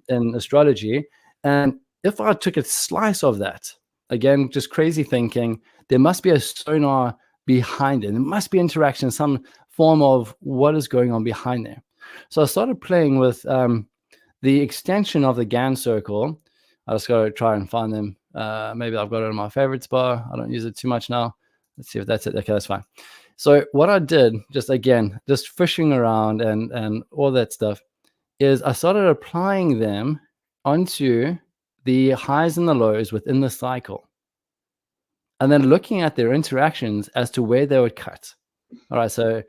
in astrology. And if I took a slice of that, again, just crazy thinking, there must be a sonar behind it. There must be interaction, some form of what is going on behind there. So I started playing with the extension of the Gann circle. I just got to try and find them. Maybe I've got it in my favorites bar. I don't use it too much now. Let's see if that's it. Okay, that's fine. So what I did, just fishing around and all that stuff, is I started applying them onto the highs and the lows within the cycle. and then looking at their interactions as to where they would cut. All right, so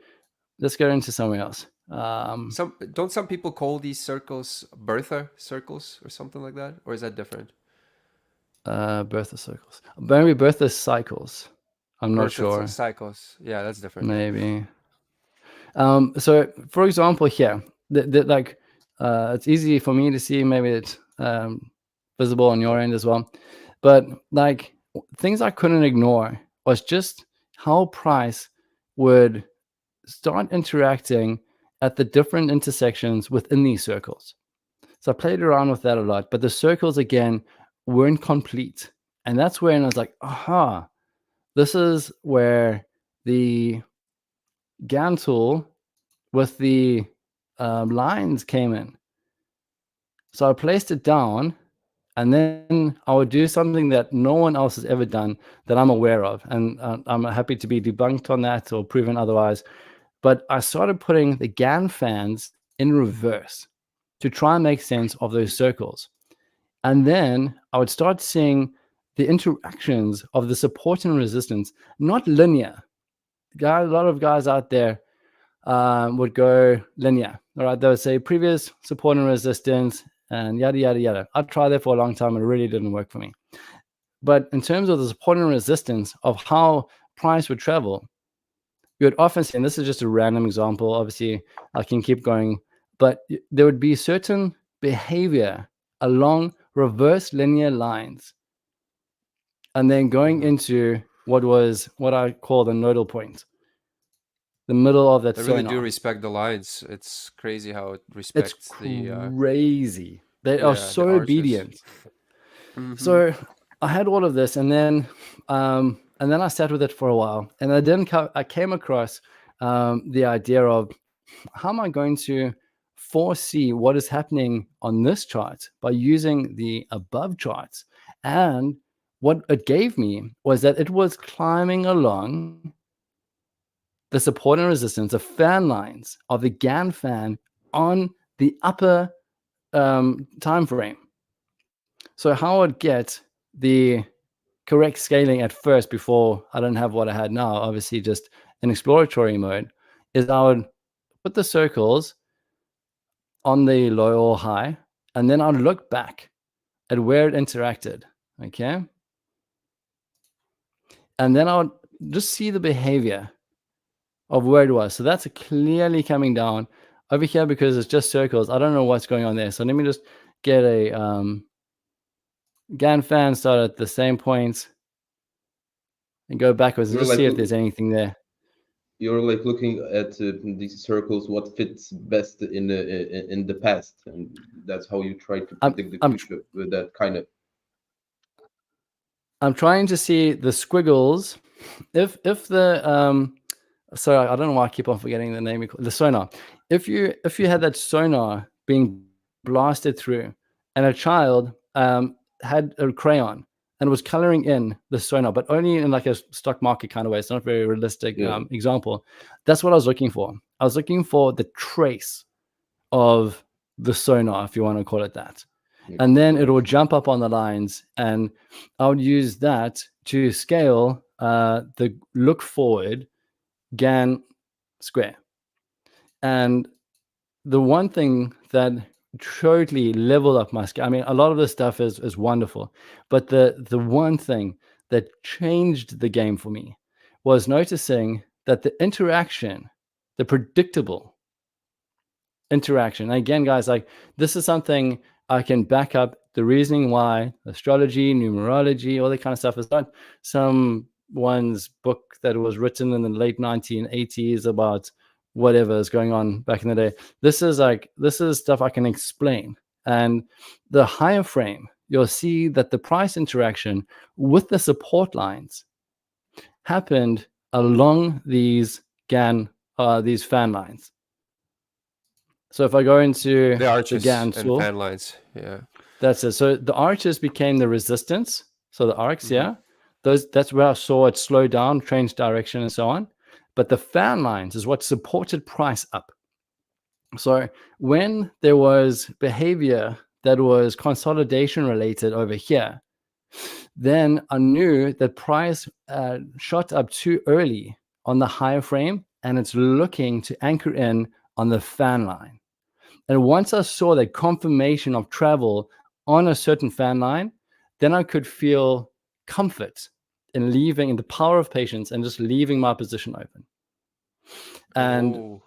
let's go into somewhere else. Don't some people call these circles Bertha circles or something like that, or is that different? Bertha circles, maybe Bertha cycles. I'm not sure. Cycles, yeah, that's different. Maybe. So, for example, here, like, it's easy for me to see. Maybe it's visible on your end as well. But like things I couldn't ignore was just how price would start interacting at the different intersections within these circles. So I played around with that a lot, but the circles again weren't complete. And that's when I was like, aha, this is where the Gann tool with the lines came in. So I placed it down, and then I would do something that no one else has ever done that I'm aware of. And I'm happy to be debunked on that or proven otherwise. But I started putting the Gann fans in reverse to try and make sense of those circles. And then I would start seeing the interactions of the support and resistance, not linear. A lot of guys out there would go linear. All right, they would say previous support and resistance and yada, yada, yada. I tried that for a long time and it really didn't work for me. But in terms of the support and resistance of how price would travel, you would often see, and this is just a random example, obviously I can keep going, but there would be certain behavior along reverse linear lines and then going into what I call the nodal point, the middle of that They really sonar. do respect the lines. It's crazy how it respects It's the crazy. They yeah, are the so arches. obedient. Mhm. So I had all of this, and then I sat with it for a while, and I came across the idea of how am I going to foresee what is happening on this chart by using the above charts. And what it gave me was that it was climbing along the support and resistance of fan lines of the Gann fan on the upper time frame. So how I'd get the correct scaling at first before I don't have what I had now, obviously just in exploratory mode, is I would put the circles on the low or high, and then I'd look back at where it interacted, okay? And then I would just see the behavior of where it was. So that's clearly coming down over here because it's just circles. I don't know what's going on there. So let me just get a Gann fan start at the same point and go backwards and You're just like see if there's anything there. you're like looking at these circles, what fits best in the past, and that's how you try to predict the future with that kind of. I'm trying to see the squiggles. If the sorry, I don't know why I keep on forgetting the name. The sonar. If you had that sonar being blasted through, and a child had a crayon and was coloring in the sonar, but only in like a stock market kind of way. It's not a very realistic example. That's what I was looking for. I was looking for the trace of the sonar, if you want to call it that. And then it will jump up on the lines, and I would use that to scale the look forward Gann square. And the one thing that totally leveled up my scale, I mean, a lot of this stuff is wonderful, but the one thing that changed the game for me was noticing that the interaction, the predictable interaction. And again, guys, like this is something I can back up the reasoning why astrology, numerology, all that kind of stuff is not someone's book that was written in the late 1980s about whatever is going on back in the day. This is stuff I can explain. And the higher frame, you'll see that the price interaction with the support lines happened along these fan lines. So if I go into the arches Gann and tool, fan lines, yeah, that's it. So the arches became the resistance. So the arcs, that's where I saw it slow down, change direction, and so on. But the fan lines is what supported price up. So when there was behavior that was consolidation related over here, then I knew that price shot up too early on the higher frame, and it's looking to anchor in on the fan line. And once I saw that confirmation of travel on a certain fan line, then I could feel comfort in leaving, in the power of patience, and just leaving my position open. And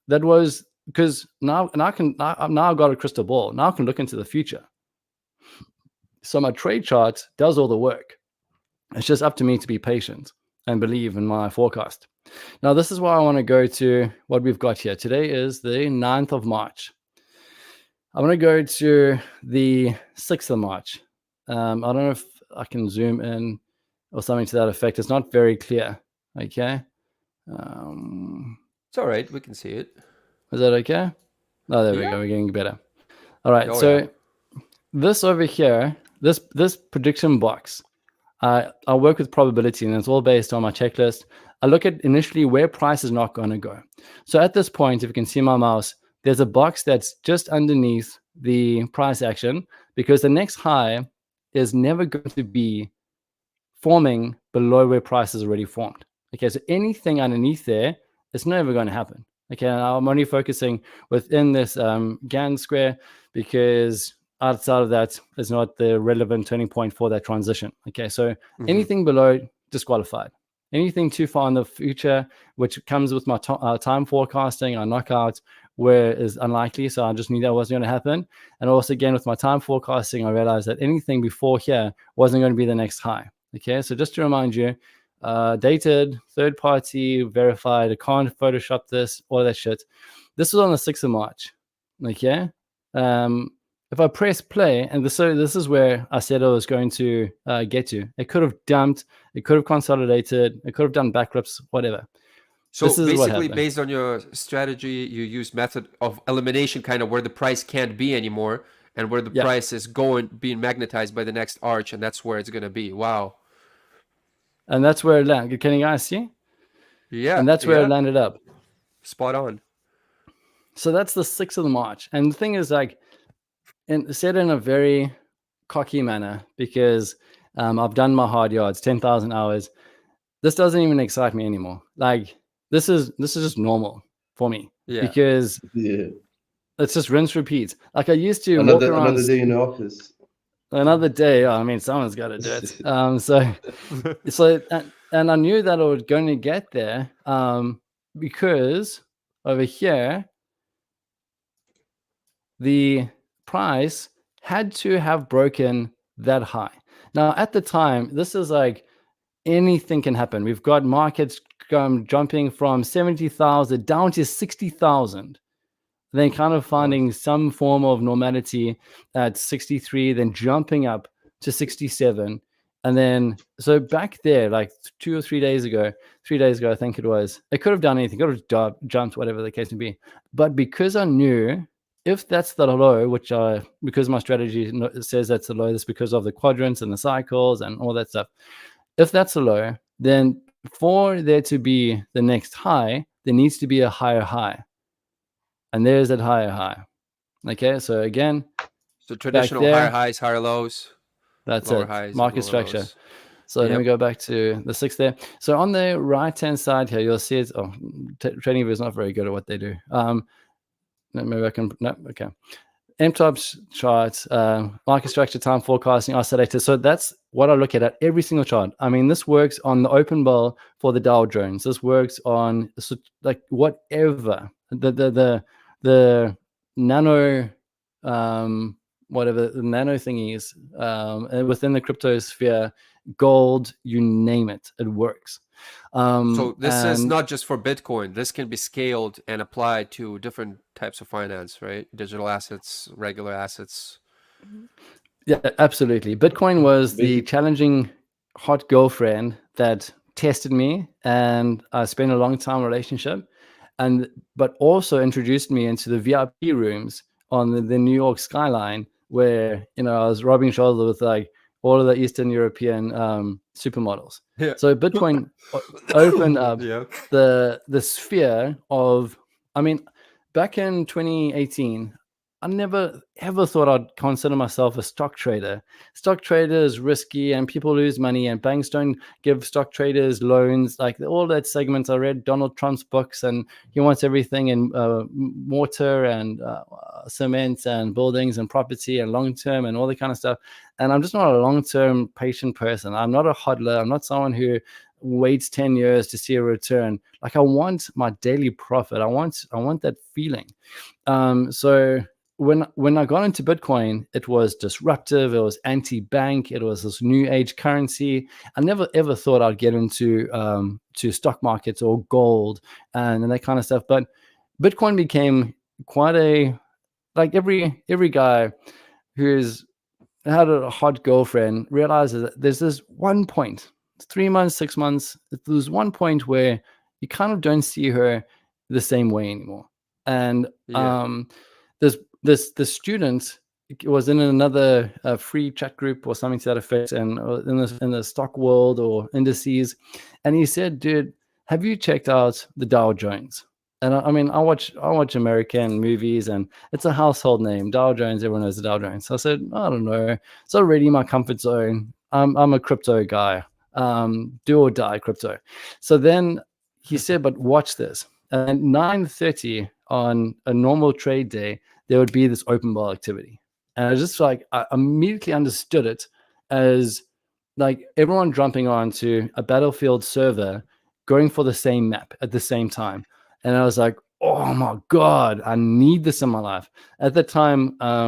that was because now I've got a crystal ball. Now I can look into the future. So my trade chart does all the work. It's just up to me to be patient and believe in my forecast. Now, this is why I want to go to what we've got here. Today is the 9th of March. I want to go to the 6th of March. I don't know if I can zoom in or something to that effect. It's not very clear. Okay. It's all right. We can see it. Is that okay? Oh, there we go. We're getting better. All right. This over here, this prediction box, I work with probability, and it's all based on my checklist. I look at initially where price is not going to go. So at this point, if you can see my mouse, there's a box that's just underneath the price action, because the next high is never going to be forming below where price is already formed. Okay, so anything underneath there, it's never going to happen. Okay, and I'm only focusing within this Gann square, because outside of that is not the relevant turning point for that transition. Okay, so anything below, disqualified. Anything too far in the future, which comes with my time forecasting, I knock out where is unlikely. So I just knew that wasn't going to happen. And also, again, with my time forecasting, I realized that anything before here wasn't going to be the next high. Okay, so just to remind you, dated, third party, verified, I can't Photoshop this, all that shit. This was on the 6th of March. Okay. If I press play, and this is where I said I was going to get to. It could have dumped, it could have consolidated, it could have done backflips, whatever. So basically, based on your strategy, you use method of elimination, kind of where the price can't be anymore, and where the price is being magnetized by the next arch, and that's where it's going to be. Wow. And that's where it landed. Can you guys see? Yeah. And that's where it landed up. Spot on. So that's the 6th of March. And the thing is, like, said in a very cocky manner, because I've done my hard yards, 10,000 hours. This doesn't even excite me anymore. Like, this is just normal for me. Yeah. Because it's just rinse, repeat. Like, I used to walk around. Another day in the office. Another day. I mean, someone's got to do it. So and I knew that I was going to get there because over here, the price had to have broken that high. Now, at the time, this is like anything can happen. We've got markets jumping from 70,000 down to 60,000. Then kind of finding some form of normality at 63, then jumping up to 67. And then, so back there, like 3 days ago, I think it was, it could have done anything, could have jumped, whatever the case may be. But because I knew if that's the low, which because my strategy says that's the low, that's because of the quadrants and the cycles and all that stuff. If that's a low, then for there to be the next high, there needs to be a higher high. And there's that higher high. Okay, so again, so traditional higher highs, higher lows. That's it. Highs, market structure. Lows. So let me go back to the 6th there. So on the right-hand side here, you'll see it's TradingView is not very good at what they do. Maybe I can okay. MTOPS charts, market structure, time forecasting, oscillator. So that's what I look at every single chart. I mean, this works on the open bell for the Dow Jones. This works on like whatever the nano whatever the nano thingies within the crypto sphere, gold, you name it, it works. So this is not just for Bitcoin. This can be scaled and applied to different types of finance, right? Digital assets, regular assets. Yeah, absolutely. Bitcoin was the challenging hot girlfriend that tested me, and I spent a long time relationship, but also introduced me into the VIP rooms on the New York skyline, where I was rubbing shoulders with like all of the Eastern European supermodels. Yeah. So Bitcoin opened up the sphere of, I mean, back in 2018, I never ever thought I'd consider myself a stock trader. Stock trader is risky and people lose money, and banks don't give stock traders loans. Like all that segments, I read Donald Trump's books, and he wants everything in mortar and cement and buildings and property and long term and all that kind of stuff. And I'm just not a long term patient person. I'm not a hodler. I'm not someone who waits 10 years to see a return. Like I want my daily profit. I want that feeling. So when I got into Bitcoin, it was disruptive. It was anti-bank. It was this new age currency. I never ever thought I'd get into to stock markets or gold and that kind of stuff. But Bitcoin became quite a, like every guy who's had a hot girlfriend realizes that there's this one point, 3 months, 6 months, there's one point where you kind of don't see her the same way anymore. And there's this student was in another free chat group or something to that effect, and in the stock world or indices, and he said, "Dude, have you checked out the Dow Jones?" And I mean, I watch American movies, and it's a household name, Dow Jones. Everyone knows the Dow Jones. So I said, I don't know. It's already my comfort zone. I'm a crypto guy, do or die crypto. So then he said, but watch this. At 9:30 on a normal trade day, there would be this open ball activity. And I was just like, I immediately understood it as like everyone jumping onto a Battlefield server, going for the same map at the same time. And I was like, oh my God, I need this in my life. At the time, I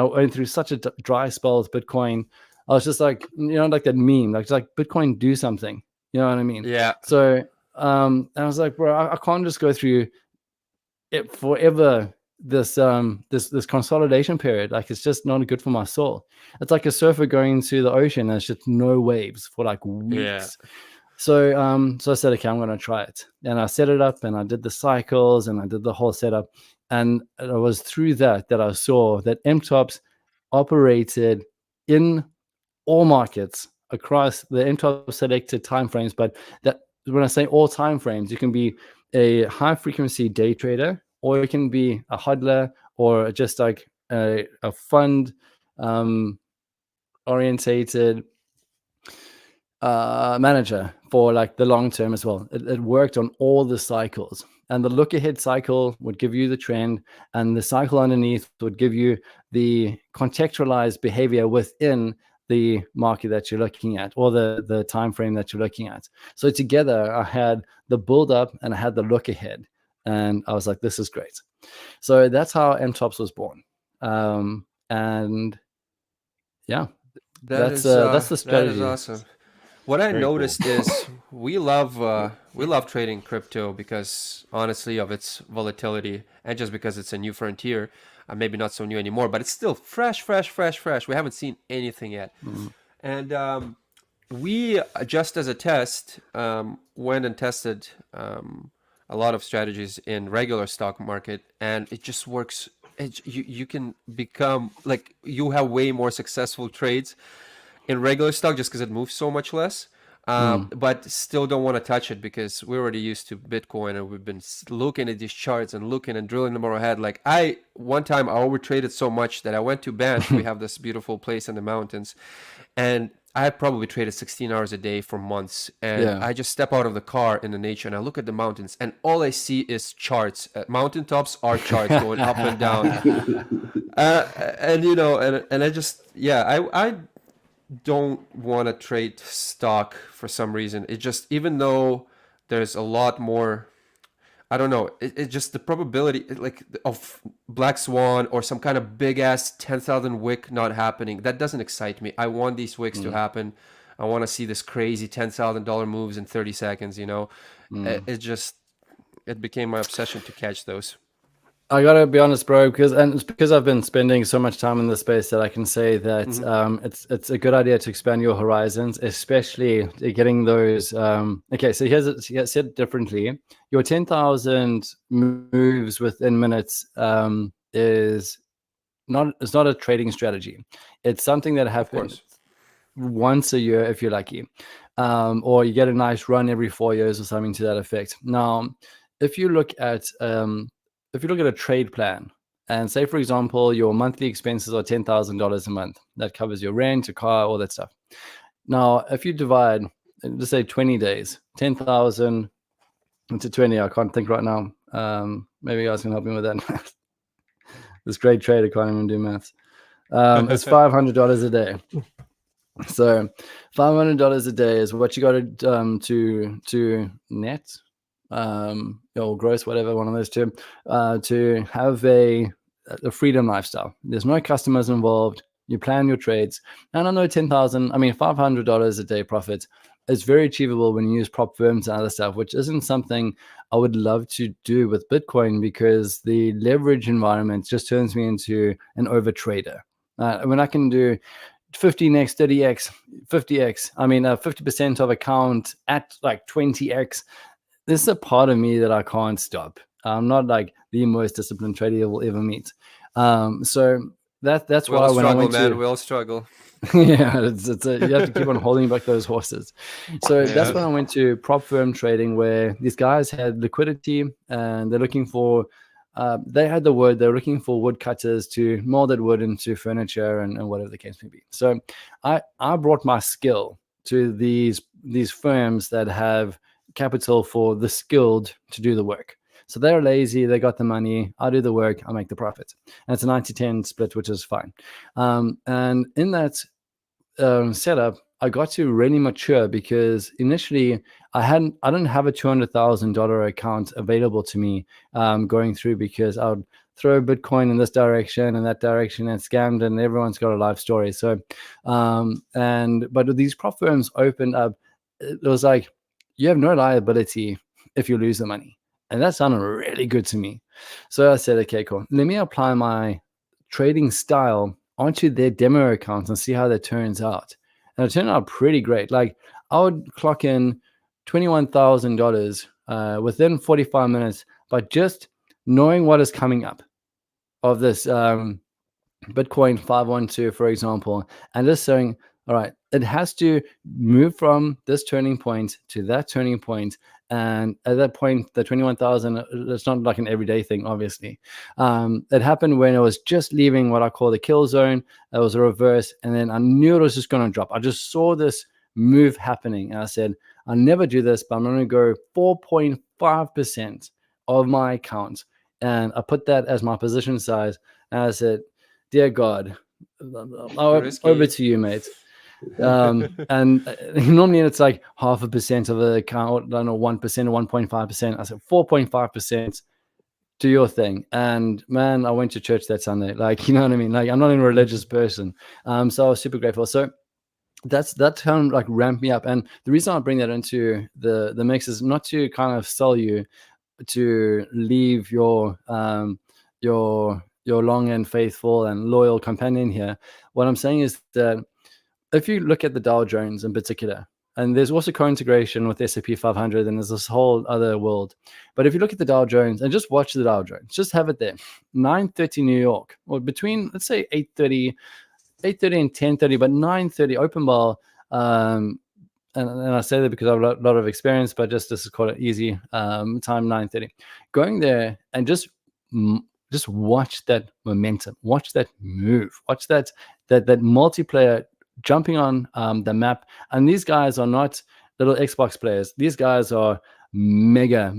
went through such a dry spell with Bitcoin. I was just like, like that meme, like Bitcoin, do something. You know what I mean? Yeah. So and I was like, bro, I can't just go through it forever. This consolidation period, like it's just not good for my soul. It's like a surfer going into the ocean and it's just no waves for like weeks. Yeah. So I said, okay, I'm going to try it. And I set it up and I did the cycles and I did the whole setup. And it was through that I saw that MTOPS operated in all markets across the MTOPS selected timeframes. But that when I say all timeframes, you can be a high frequency day trader, or it can be a hodler, or just like a fund orientated manager for like the long term as well. It worked on all the cycles, and the look ahead cycle would give you the trend, and the cycle underneath would give you the contextualized behavior within the market that you're looking at, or the time frame that you're looking at. So together I had the build up and I had the look ahead, and I was like, this is great. So that's how MTOPS was born. And yeah, that's the strategy. That is awesome. What I noticed is we love trading crypto because honestly of its volatility, and just because it's a new frontier, maybe not so new anymore, but it's still fresh. We haven't seen anything yet. And we, just as a test, went and tested a lot of strategies in regular stock market, and it just works. You can become like, you have way more successful trades in regular stock just because it moves so much less. But still don't want to touch it because we're already used to Bitcoin, and we've been looking at these charts and looking and drilling them in our head. Like one time I overtraded so much that I went to Banff. We have this beautiful place in the mountains, and I probably traded 16 hours a day for months. And I just step out of the car in the nature and I look at the mountains, and all I see is charts. Mountaintops are charts going up and down. And I just, I don't want to trade stock for some reason. It just, even though there's a lot more, I don't know, it just, the probability like of black swan or some kind of big ass 10,000 wick not happening, that doesn't excite me. I want these wicks to happen. I want to see this crazy $10,000 moves in 30 seconds, it became my obsession to catch those. I gotta be honest, bro, because I've been spending so much time in this space that I can say that it's a good idea to expand your horizons, especially getting those. Okay, so here's said differently. Your 10,000 moves within minutes is not a trading strategy. It's something that happens once a year if you're lucky, or you get a nice run every 4 years or something to that effect. Now, if you look at a trade plan, And say, for example, your monthly expenses are $10,000 a month. That covers your rent, your car, all that stuff. Now, if you divide, let's say 20 days, 10,000 into 20, I can't think right now. Maybe you guys can help me with that. This great trader can't even do maths. It's $500 a day. So $500 a day is what you got to net, or gross, whatever, one of those two, to have a freedom lifestyle. There's no customers involved. You plan your trades, and I know $500 a day profit is very achievable when you use prop firms and other stuff, which isn't something I would love to do with Bitcoin, because the leverage environment just turns me into an over trader. When I can do 15x, 30x, 50x, 50% of account at like 20x, this is a part of me that I can't stop. I'm not like the most disciplined trader you will ever meet. So that's why when I went to, we'll struggle. yeah, you have to keep on holding back those horses. So that's when I went to prop firm trading, where these guys had liquidity and they're looking for, they're looking for woodcutters to mold that wood into furniture and whatever the case may be. So I brought my skill to these firms that have capital for the skilled to do the work. So they're lazy, they got the money, I do the work, I make the profit. And it's a 90-10 split, which is fine. And in that setup, I got to really mature, because initially I didn't have a $200,000 account available to me going through, because I would throw Bitcoin in this direction and that direction and scammed, and everyone's got a life story. So, but these prop firms opened up, it was like, you have no liability if you lose the money. And that sounded really good to me. So I said, okay, cool. Let me apply my trading style onto their demo accounts and see how that turns out. And it turned out pretty great. Like, I would clock in $21,000 within 45 minutes by just knowing what is coming up of this Bitcoin 512, for example, and just saying, all right, it has to move from this turning point to that turning point. And at that point, the 21,000, it's not like an everyday thing, obviously. It happened when it was just leaving what I call the kill zone. It was a reverse. And then I knew it was just going to drop. I just saw this move happening. And I said, I'll never do this, but I'm going to go 4.5% of my account. And I put that as my position size. And I said, dear God, over to you, mate. And normally it's like 0.5% of the account, I don't know, 1% or 1.5%. I said 4.5%, do your thing. And man, I went to church that Sunday. Like, you know what I mean? Like, I'm not a religious person. So I was super grateful. So that kind of like ramped me up. And the reason I bring that into the mix is not to kind of sell you to leave your long and faithful and loyal companion here. What I'm saying is that if you look at the Dow Jones in particular, and there's also co-integration with S&P 500, and there's this whole other world. But if you look at the Dow Jones and just watch the Dow Jones, just have it there, 9:30 New York, or between, let's say 8:30 and 10:30, but 9:30 open ball. And I say that because I have a lot of experience, but just to call it easy, time 9:30. Going there and just watch that momentum, watch that move, watch that multiplayer jumping on the map. And these guys are not little Xbox players. These guys are mega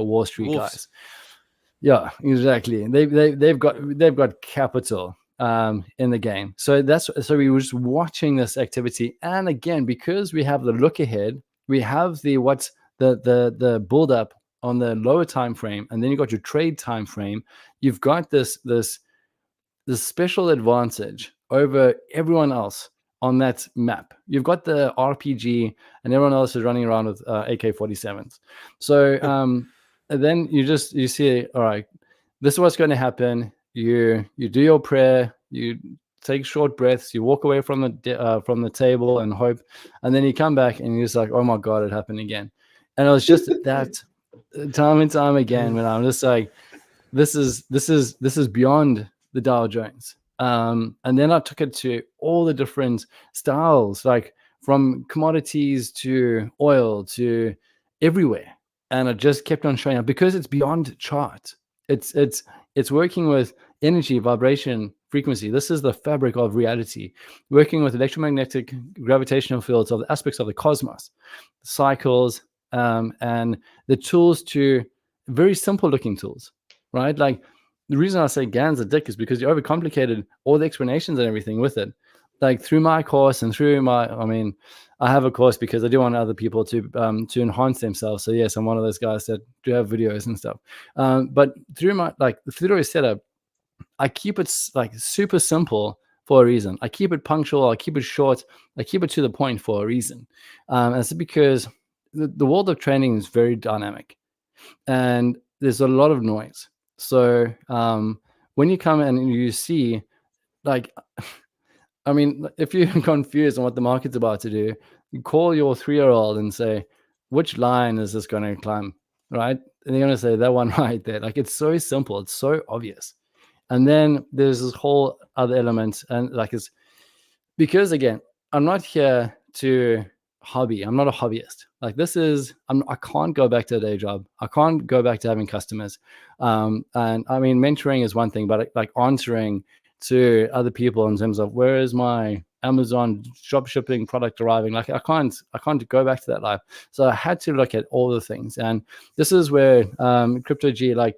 Wall Street Wolves. Guys. Yeah, exactly. They've got capital in the game. So we were just watching this activity. And again, because we have the look ahead, we have the build up on the lower time frame, and then you got your trade time frame. You've got this special advantage over everyone else on that map. You've got the RPG, and everyone else is running around with AK-47s. So then you see, all right, this is what's going to happen. You do your prayer, you take short breaths, you walk away from the table and hope, and then you come back and you're just like, oh my God, it happened again. And it was just that time and time again when I'm just like, this is beyond the Dow Jones. And then I took it to all the different styles, like from commodities to oil to everywhere. And I just kept on showing up because it's beyond chart. It's working with energy, vibration, frequency. This is the fabric of reality. Working with electromagnetic gravitational fields of the aspects of the cosmos, cycles, and the tools to very simple looking tools, right? Like the reason I say Gann's a dick is because you overcomplicated all the explanations and everything with it. Like through my course and through my, I mean, I have a course because I do want other people to enhance themselves. So yes, I'm one of those guys that do have videos and stuff. But through my through a setup, I keep it like super simple for a reason. I keep it punctual. I keep it short. I keep it to the point for a reason. And it's because the world of training is very dynamic, and there's a lot of noise. So when you come in and you see, like, I mean, if you're confused on what the market's about to do, you call your 3-year-old and say, which line is this going to climb, right? And they're going to say that one right there. Like, it's so simple. It's so obvious. And then there's this whole other element. And like, it's because, again, I'm not here to hobby. I'm not a hobbyist. Like, this is, I can't go back to a day job. I can't go back to having customers. And I mean, mentoring is one thing, but like answering to other people in terms of where is my Amazon drop shipping product arriving, like I can't go back to that life. So I had to look at all the things, and this is where Crypto G, like,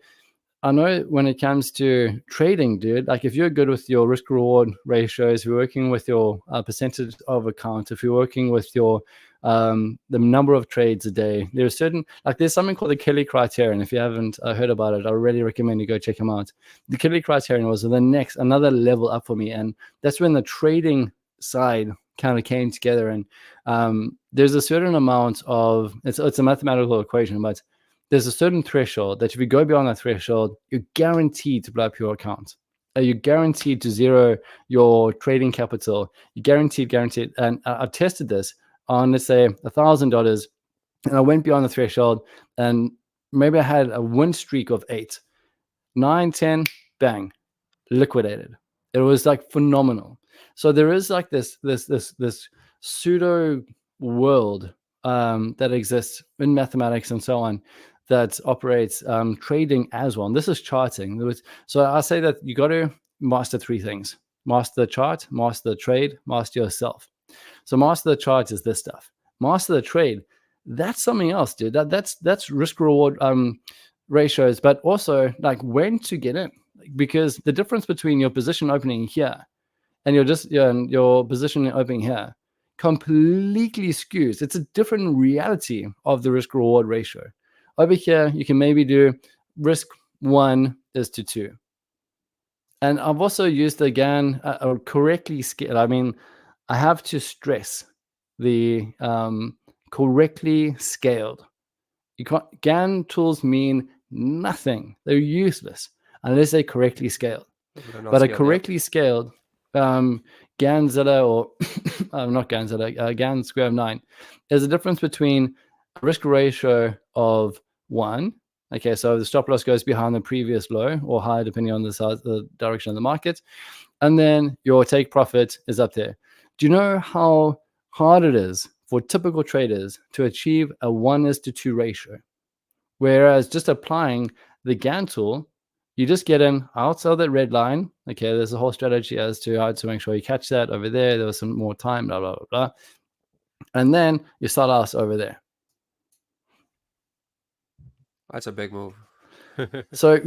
I know when it comes to trading, dude, like if you're good with your risk reward ratios, if you're working with your percentage of account, if you're working with your the number of trades a day, there's certain, like there's something called the Kelly criterion. If you haven't heard about it, I really recommend you go check them out. The Kelly criterion was another level up for me. And that's when the trading side kind of came together. And there's a certain amount of, it's a mathematical equation, but there's a certain threshold that if you go beyond that threshold, you're guaranteed to blow up your account. You're guaranteed to zero your trading capital. You're guaranteed. And I've tested this on, let's say, $1,000, and I went beyond the threshold, and maybe I had a win streak of 8, 9, 10, bang, liquidated. It was like phenomenal. So there is like this pseudo world that exists in mathematics and so on, that operates trading as well. And this is charting. So I say that you got to master 3 things: master the chart, master the trade, master yourself. So master the chart is this stuff. Master the trade, that's something else, dude. That's risk reward ratios, but also like when to get in, because the difference between your position opening here and your position opening here completely skews. It's a different reality of the risk reward ratio. Over here, you can maybe do risk 1 is to 2. And I've also used, again, correctly scaled. I mean, I have to stress the correctly scaled. Gann tools mean nothing. They're useless unless they're correctly scaled. But a correctly scaled Ganzilla, or not Ganzilla, Gann square of 9, is the difference between a risk ratio of 1. Okay, so the stop loss goes behind the previous low or high, depending on the direction of the market. And then your take profit is up there. Do you know how hard it is for typical traders to achieve a 1:2 ratio? Whereas just applying the Gann tool, you just get in outside that red line. Okay, there's a whole strategy as to how to make sure you catch that over there. There was some more time, blah, blah, blah, blah. And then you start us over there. That's a big move. So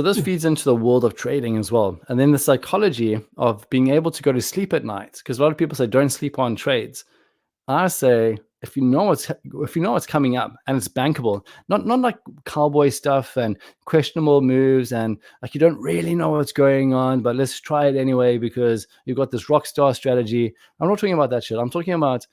this feeds into the world of trading as well. And then the psychology of being able to go to sleep at night, because a lot of people say don't sleep on trades. I say, if you know what's coming up and it's bankable, not like cowboy stuff and questionable moves and like you don't really know what's going on, but let's try it anyway because you've got this rock star strategy. I'm not talking about that shit. I'm talking about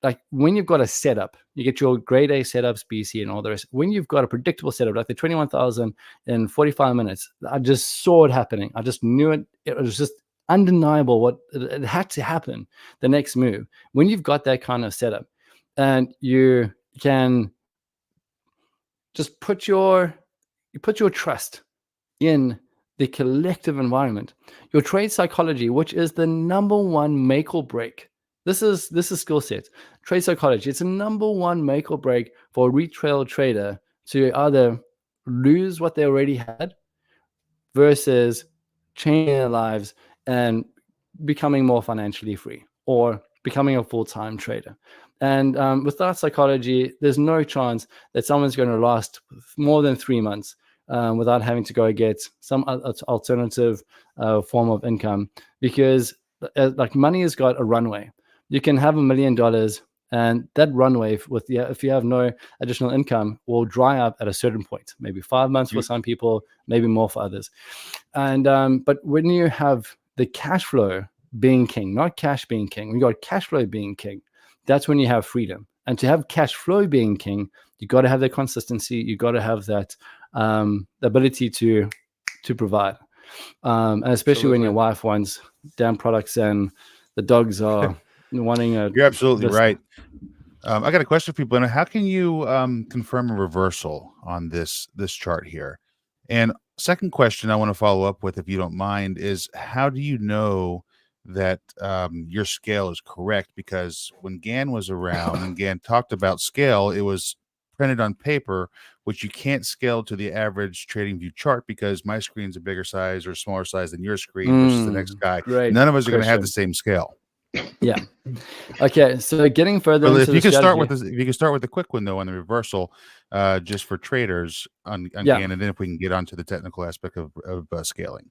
like when you've got a setup, you get your grade A setups, BC and all the rest. When you've got a predictable setup, like the 21,000 in 45 minutes, I just saw it happening. I just knew it. It was just undeniable what it had to happen, the next move. When you've got that kind of setup and you can just put your trust in the collective environment, your trade psychology, which is the number 1 make or break. This is skill set. Trade psychology, it's a number 1 make or break for a retail trader to either lose what they already had, versus changing their lives and becoming more financially free or becoming a full-time trader. And without psychology, there's no chance that someone's going to last more than 3 months without having to go get some alternative form of income, because like money has got a runway. You can have $1 million, and that runway if you have no additional income will dry up at a certain point, maybe 5 months for some people, maybe more for others. And but when you have the cash flow being king, not cash being king, when you got cash flow being king, that's when you have freedom. And to have cash flow being king, you got to have that consistency. You got to have that ability to provide, and especially when your wife wants damn products and the dogs are wanting a. You're absolutely right. I got a question for you, Blayno. How can you confirm a reversal on this chart here? And second question I want to follow up with, if you don't mind, is how do you know that your scale is correct? Because when Gann was around and Gann talked about scale, it was printed on paper, which you can't scale to the average trading view chart because my screen's a bigger size or smaller size than your screen versus the next guy. None of us are going to have the same scale. Yeah. Okay. So getting further Well, into if you can start strategy, with this, if you can start with the quick one though on the reversal, just for traders on Gann, and then if we can get onto the technical aspect of scaling.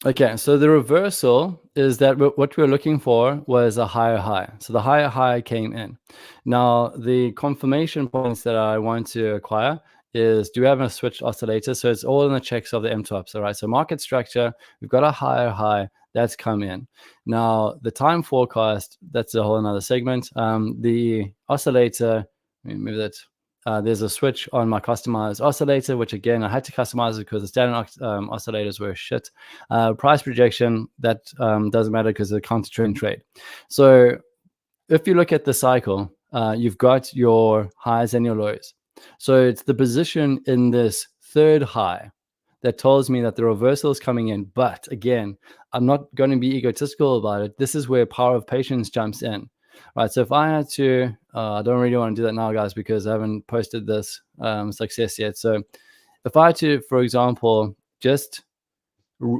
Okay, so the reversal is that what we were looking for was a higher high. So the higher high came in. Now, the confirmation points that I want to acquire is, do we have a switch oscillator? So it's all in the checks of the MTOPS, all right? So market structure, we've got a higher high that's come in. Now, the time forecast, that's a whole another segment. The oscillator, maybe that's... there's a switch on my customized oscillator, which again, I had to customize it because the standard oscillators were shit. Price projection, that doesn't matter because it's a counter trend trade. So if you look at the cycle, you've got your highs and your lows. So it's the position in this third high that tells me that the reversal is coming in. But again, I'm not going to be egotistical about it. This is where power of patience jumps in. Right, so if I had to, I don't really want to do that now, guys, because I haven't posted this success yet. So if I had to, for example, just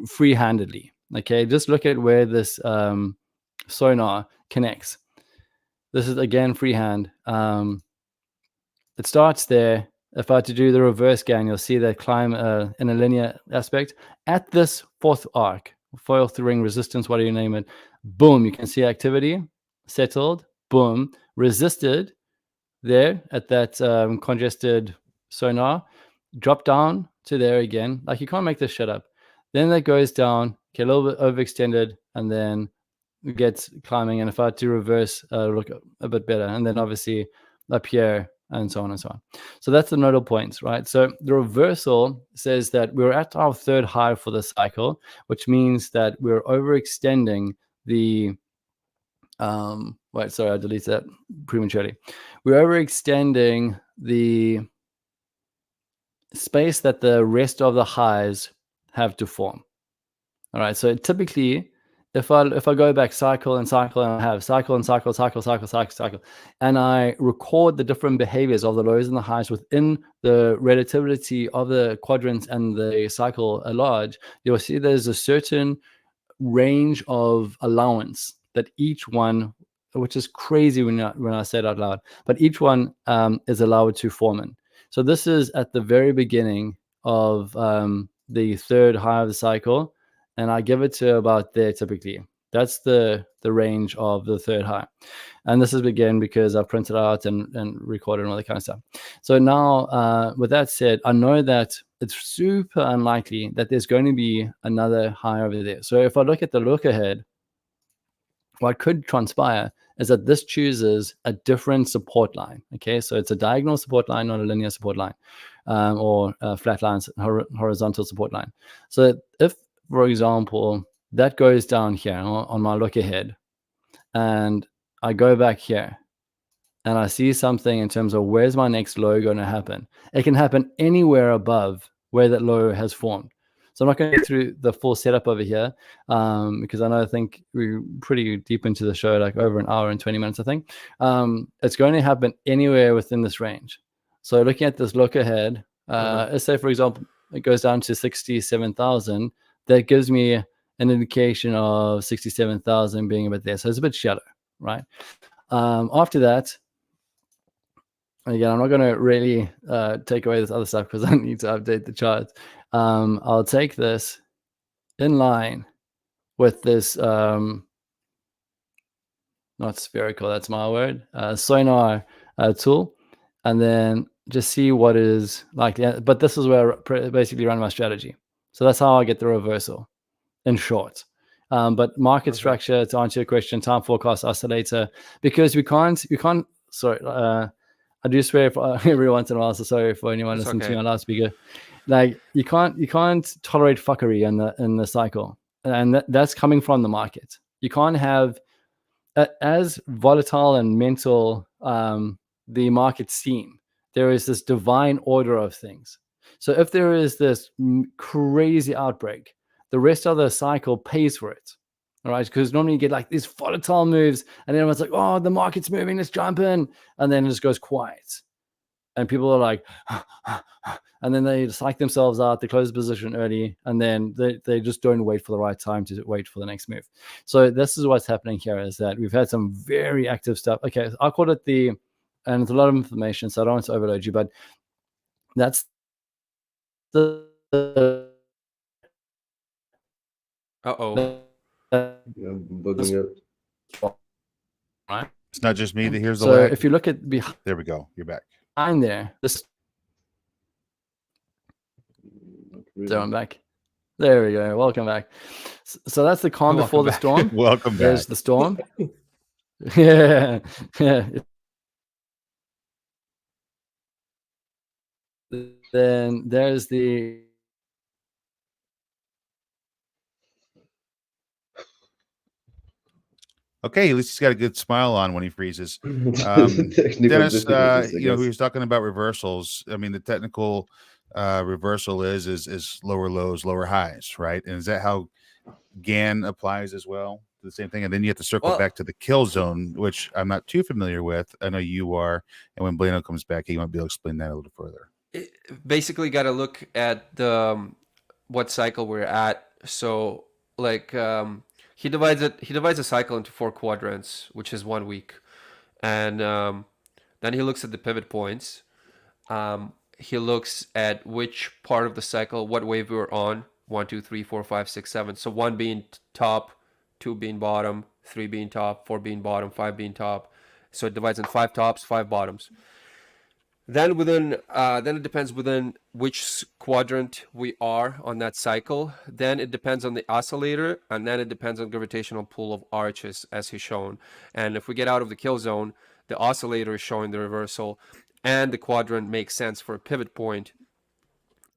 free-handedly, okay, just look at where this sonar connects. This is, again, freehand. It starts there. If I had to do the reverse Gann, you'll see that climb in a linear aspect. At this fourth arc, fourth ring resistance, what do you name it? Boom, you can see activity. Settled, boom, resisted there at that congested sonar, drop down to there again. Like, you can't make this shit up. Then that goes down, okay, a little bit overextended, and then gets climbing. And if I had to reverse, look a bit better, and then obviously up here, and so on and so on. So that's the nodal points, right? So the reversal says that we're at our third high for the cycle, which means that we're overextending the wait, sorry, I deleted that prematurely. We're overextending the space that the rest of the highs have to form. All right, so typically, if I go back cycle and cycle, and I have cycle and cycle, and I record the different behaviors of the lows and the highs within the relativity of the quadrants and the cycle at large, you'll see there's a certain range of allowance that each one, which is crazy when I say it out loud, but each one is allowed to form in. So this is at the very beginning of the third high of the cycle, and I give it to about there typically. That's the range of the third high. And this is again because I printed out and recorded and all that kind of stuff. So now with that said, I know that it's super unlikely that there's going to be another high over there. So if I look at the look ahead, what could transpire is that this chooses a different support line. Okay, so it's a diagonal support line, not a linear support line, or a flat line, horizontal support line. So if, for example, that goes down here on my look ahead, and I go back here, and I see something in terms of where's my next low going to happen. It can happen anywhere above where that low has formed. So I'm not going to get through the full setup over here because I think we're pretty deep into the show, like over an hour and 20 minutes, I think. It's going to happen anywhere within this range. So looking at this look ahead, let's say, for example, it goes down to 67,000. That gives me an indication of 67,000 being a bit there. So it's a bit shallow, right? After that, again, I'm not going to really take away this other stuff because I need to update the charts. I'll take this in line with this, not spherical, that's my word, sonar tool, and then just see what is like. But this is where I basically run my strategy. So that's how I get the reversal, in short. But market structure, to answer your question, time forecast, oscillator, because we can't. Sorry, I do swear every once in a while. So sorry for anyone listening to me on loudspeaker. Like you can't tolerate fuckery in the cycle, and that's coming from the market. You can't have as volatile and mental the markets seem. There is this divine order of things. So if there is this crazy outbreak, the rest of the cycle pays for it. All right, because normally you get like these volatile moves, and then everyone's like, "Oh, the market's moving, let's jump in," and then it just goes quiet, and people are like, and then they psych themselves out, they close the position early, and then they just don't wait for the right time to wait for the next move. So this is what's happening here, is that we've had some very active stuff. Okay, I call it and it's a lot of information, so I don't want to overload you, but that's the Bugging out. right. It's not just me that hears the So lag. if you look at There we go. You're back. behind there, this. So I'm back. There we go. Welcome back. So that's the calm before the storm. Welcome back. There's the storm. Yeah. Then there's the Okay, at least he's got a good smile on when he freezes. Technical Dennis, difficulties, I you know, guess. he was talking about reversals. I mean, the technical reversal is lower lows, lower highs, right? And is that how Gann applies as well? The same thing, and then you have to circle back to the kill zone, which I'm not too familiar with. I know you are, and when Blayno comes back, he might be able to explain that a little further. Basically, got to look at the what cycle we're at. So, like, he divides a cycle into 4 quadrants, which is 1 week, and then he looks at the pivot points. He looks at which part of the cycle, what wave we were on. 1, 2, 3, 4, 5, 6, 7. So 1 being top, 2 being bottom, 3 being top, 4 being bottom, 5 being top. So it divides in 5 tops, 5 bottoms. Then it depends within which quadrant we are on that cycle. Then it depends on the oscillator, and then it depends on gravitational pull of arches, as he's shown. And if we get out of the kill zone, the oscillator is showing the reversal, and the quadrant makes sense for a pivot point.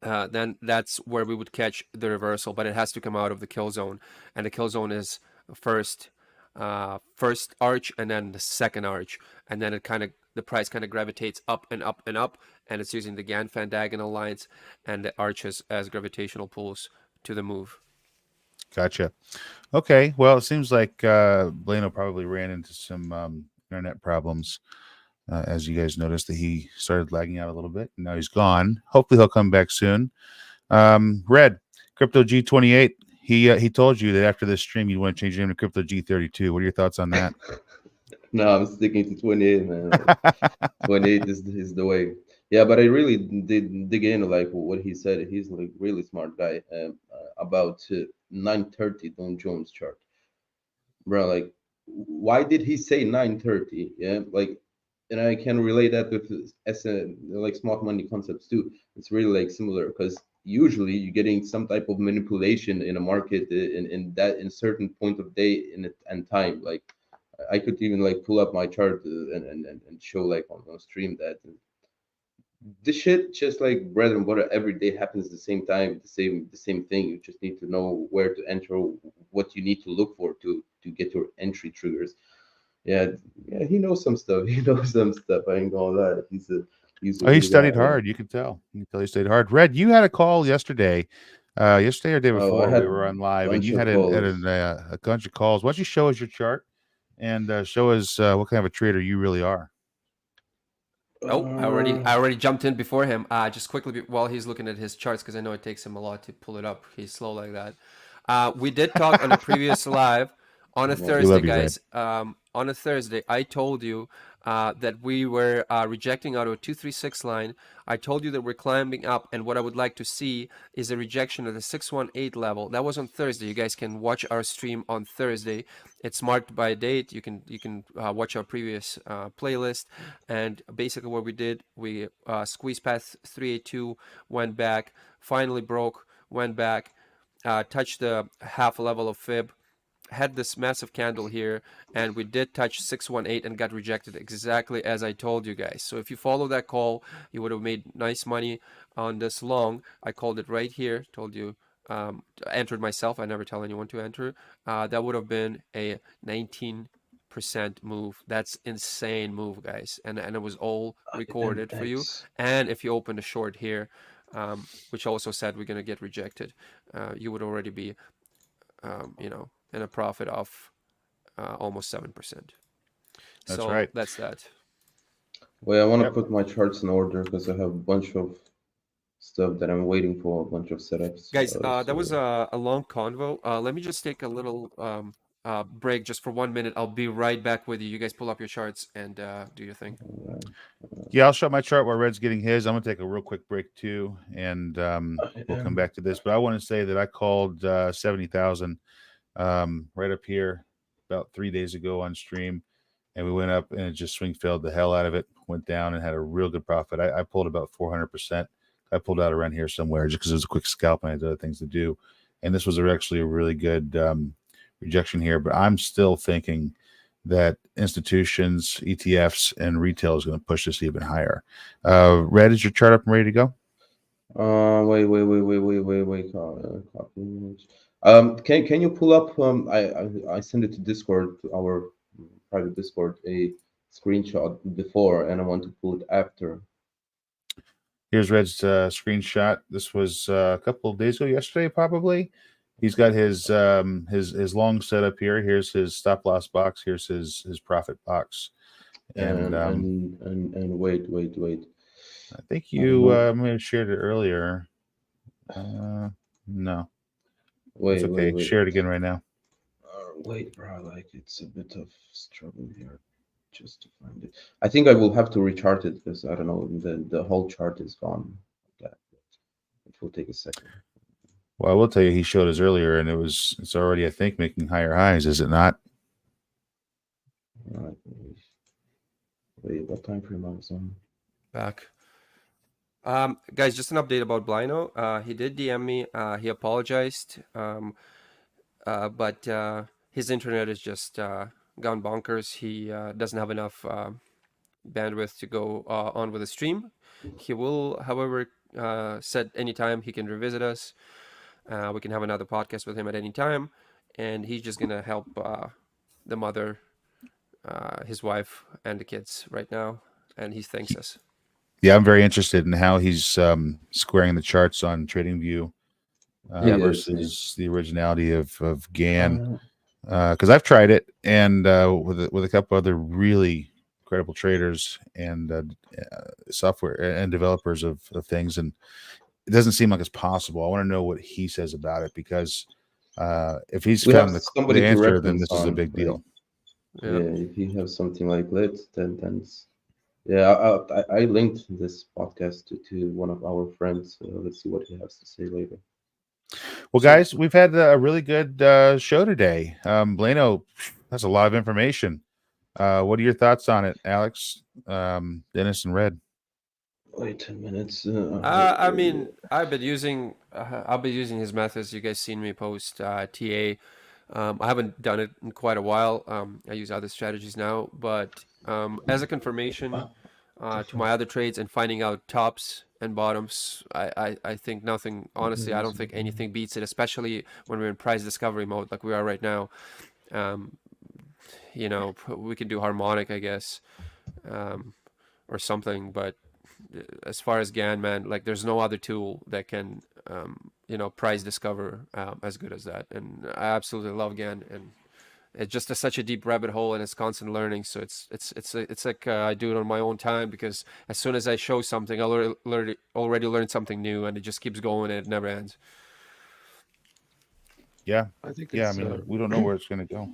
Then that's where we would catch the reversal, but it has to come out of the kill zone, and the kill zone is first arch and then the second arch, and then the price kind of gravitates up and up and up, and it's using the Gann fan diagonal lines and the arches as gravitational pulls to the move. Gotcha. Okay, well, it seems like Blayno probably ran into some internet problems. As you guys noticed, that he started lagging out a little bit, and now he's gone. Hopefully, he'll come back soon. Red, Crypto G28, he told you that after this stream, you want to change your name to Crypto G32. What are your thoughts on that? No, I'm sticking to 28, man. 28 is the way. Yeah, but I really did dig in like what he said. He's like really smart guy about 930 Don Jones chart, bro. Like, why did he say 930? Yeah, like, and I can relate that with like smart money concepts too. It's really like similar because usually you're getting some type of manipulation in a market in certain point of day and time. Like, I could even like pull up my chart and show like on stream that this shit just like bread and butter every day happens at the same time, the same thing. You just need to know where to enter, what you need to look for to get your entry triggers. Yeah, he knows some stuff. He knows some stuff. I ain't gonna lie. He studied hard. You can tell. You can tell he studied hard. Red, you had a call yesterday. Yesterday or day before we were on live, and you had a bunch of calls. Why don't you show us your chart and show us what kind of a trader you really are? Oh, I already jumped in before him. Just quickly while he's looking at his charts, because I know it takes him a lot to pull it up. He's slow like that. We did talk on a previous live on a Yeah. We Thursday, love you, Red. guys. On a Thursday, I told you that we were rejecting out of a 236 line. I told you that we're climbing up, and what I would like to see is a rejection at the 618 level. That was on Thursday. You guys can watch our stream on Thursday. It's marked by a date. You can watch our previous playlist. And basically, what we did, we squeezed past 382, went back, finally broke, went back, touched the half level of fib, had this massive candle here, and we did touch 618 and got rejected exactly as I told you guys. So if you follow that call, you would have made nice money on this long. I called it right here, told you, entered myself. I never tell anyone to enter. That would have been a 19% move. That's insane move, guys. And it was all recorded for you. And if you open a short here, which also said we're going to get rejected, you would already be, in a profit of almost 7%. That's So right. that's that. Wait, I want to Yep. put my charts in order because I have a bunch of stuff that I'm waiting for, a bunch of setups. Guys, that was So, a long convo. Let me just take a little break just for 1 minute. I'll be right back with you. You guys pull up your charts and do your thing. Yeah, I'll show my chart while Red's getting his. I'm gonna take a real quick break too, and we'll come back to this. But I want to say that I called 70,000 right up here about 3 days ago on stream, and we went up and it just swing failed the hell out of it. Went down and had a real good profit. I pulled about 400%. I pulled out around here somewhere just because it was a quick scalp and I had other things to do. And this was actually a really good rejection here. But I'm still thinking that institutions, ETFs, and retail is going to push this even higher. Red, is your chart up and ready to go? wait. Copy image. Can you pull up? I send it to Discord, to our private Discord, a screenshot before, and I want to pull it after. Here's Red's screenshot. This was a couple of days ago, yesterday probably. He's got his long setup here. Here's his stop loss box. Here's his profit box. And wait. I think you may have shared it earlier. No. Wait, It's okay. wait. Share it again right now. Wait, bro. Like it's a bit of struggle here just to find it. I think I will have to rechart it because I don't know, the whole chart is gone. It will take a second. Well, I will tell you, he showed us earlier, and it's already, I think, making higher highs, is it not? All right. Wait, what time frame I was on? Back. Guys, just an update about Blayno. He did DM me. He apologized. But his internet is just gone bonkers. He doesn't have enough bandwidth to go on with the stream. He will, however, said anytime he can revisit us. We can have another podcast with him at any time. And he's just going to help the mother, his wife, and the kids right now. And he thanks us. Yeah, I'm very interested in how he's squaring the charts on TradingView versus the originality of Gann. Because I've tried it, and with a couple other really credible traders and software and developers of things, and it doesn't seem like it's possible. I want to know what he says about it, because if he's found the answer, then this is a big deal. Yeah, if you have something like that, then it's, yeah. I linked this podcast to one of our friends. Let's see what he has to say later. Well, guys, we've had a really good show today. Blayno, that's a lot of information. What are your thoughts on it, Alex, Dennis, and Red? Wait 10 minutes. I mean, I've been using his methods. You guys seen me post TA. I haven't done it in quite a while. I use other strategies now, but as a confirmation to my other trades and finding out tops and bottoms, I think nothing. Honestly, I don't think anything beats it, especially when we're in price discovery mode like we are right now. We can do harmonic, I guess, or something, but as far as Gann, man, like there's no other tool that can price discover as good as that. And I absolutely love Gann, and it's just such a deep rabbit hole, and it's constant learning. So it's like I do it on my own time, because as soon as I show something, I already learned something new, and it just keeps going and it never ends. Yeah. I think Yeah. I it's mean, we don't know where it's going to go.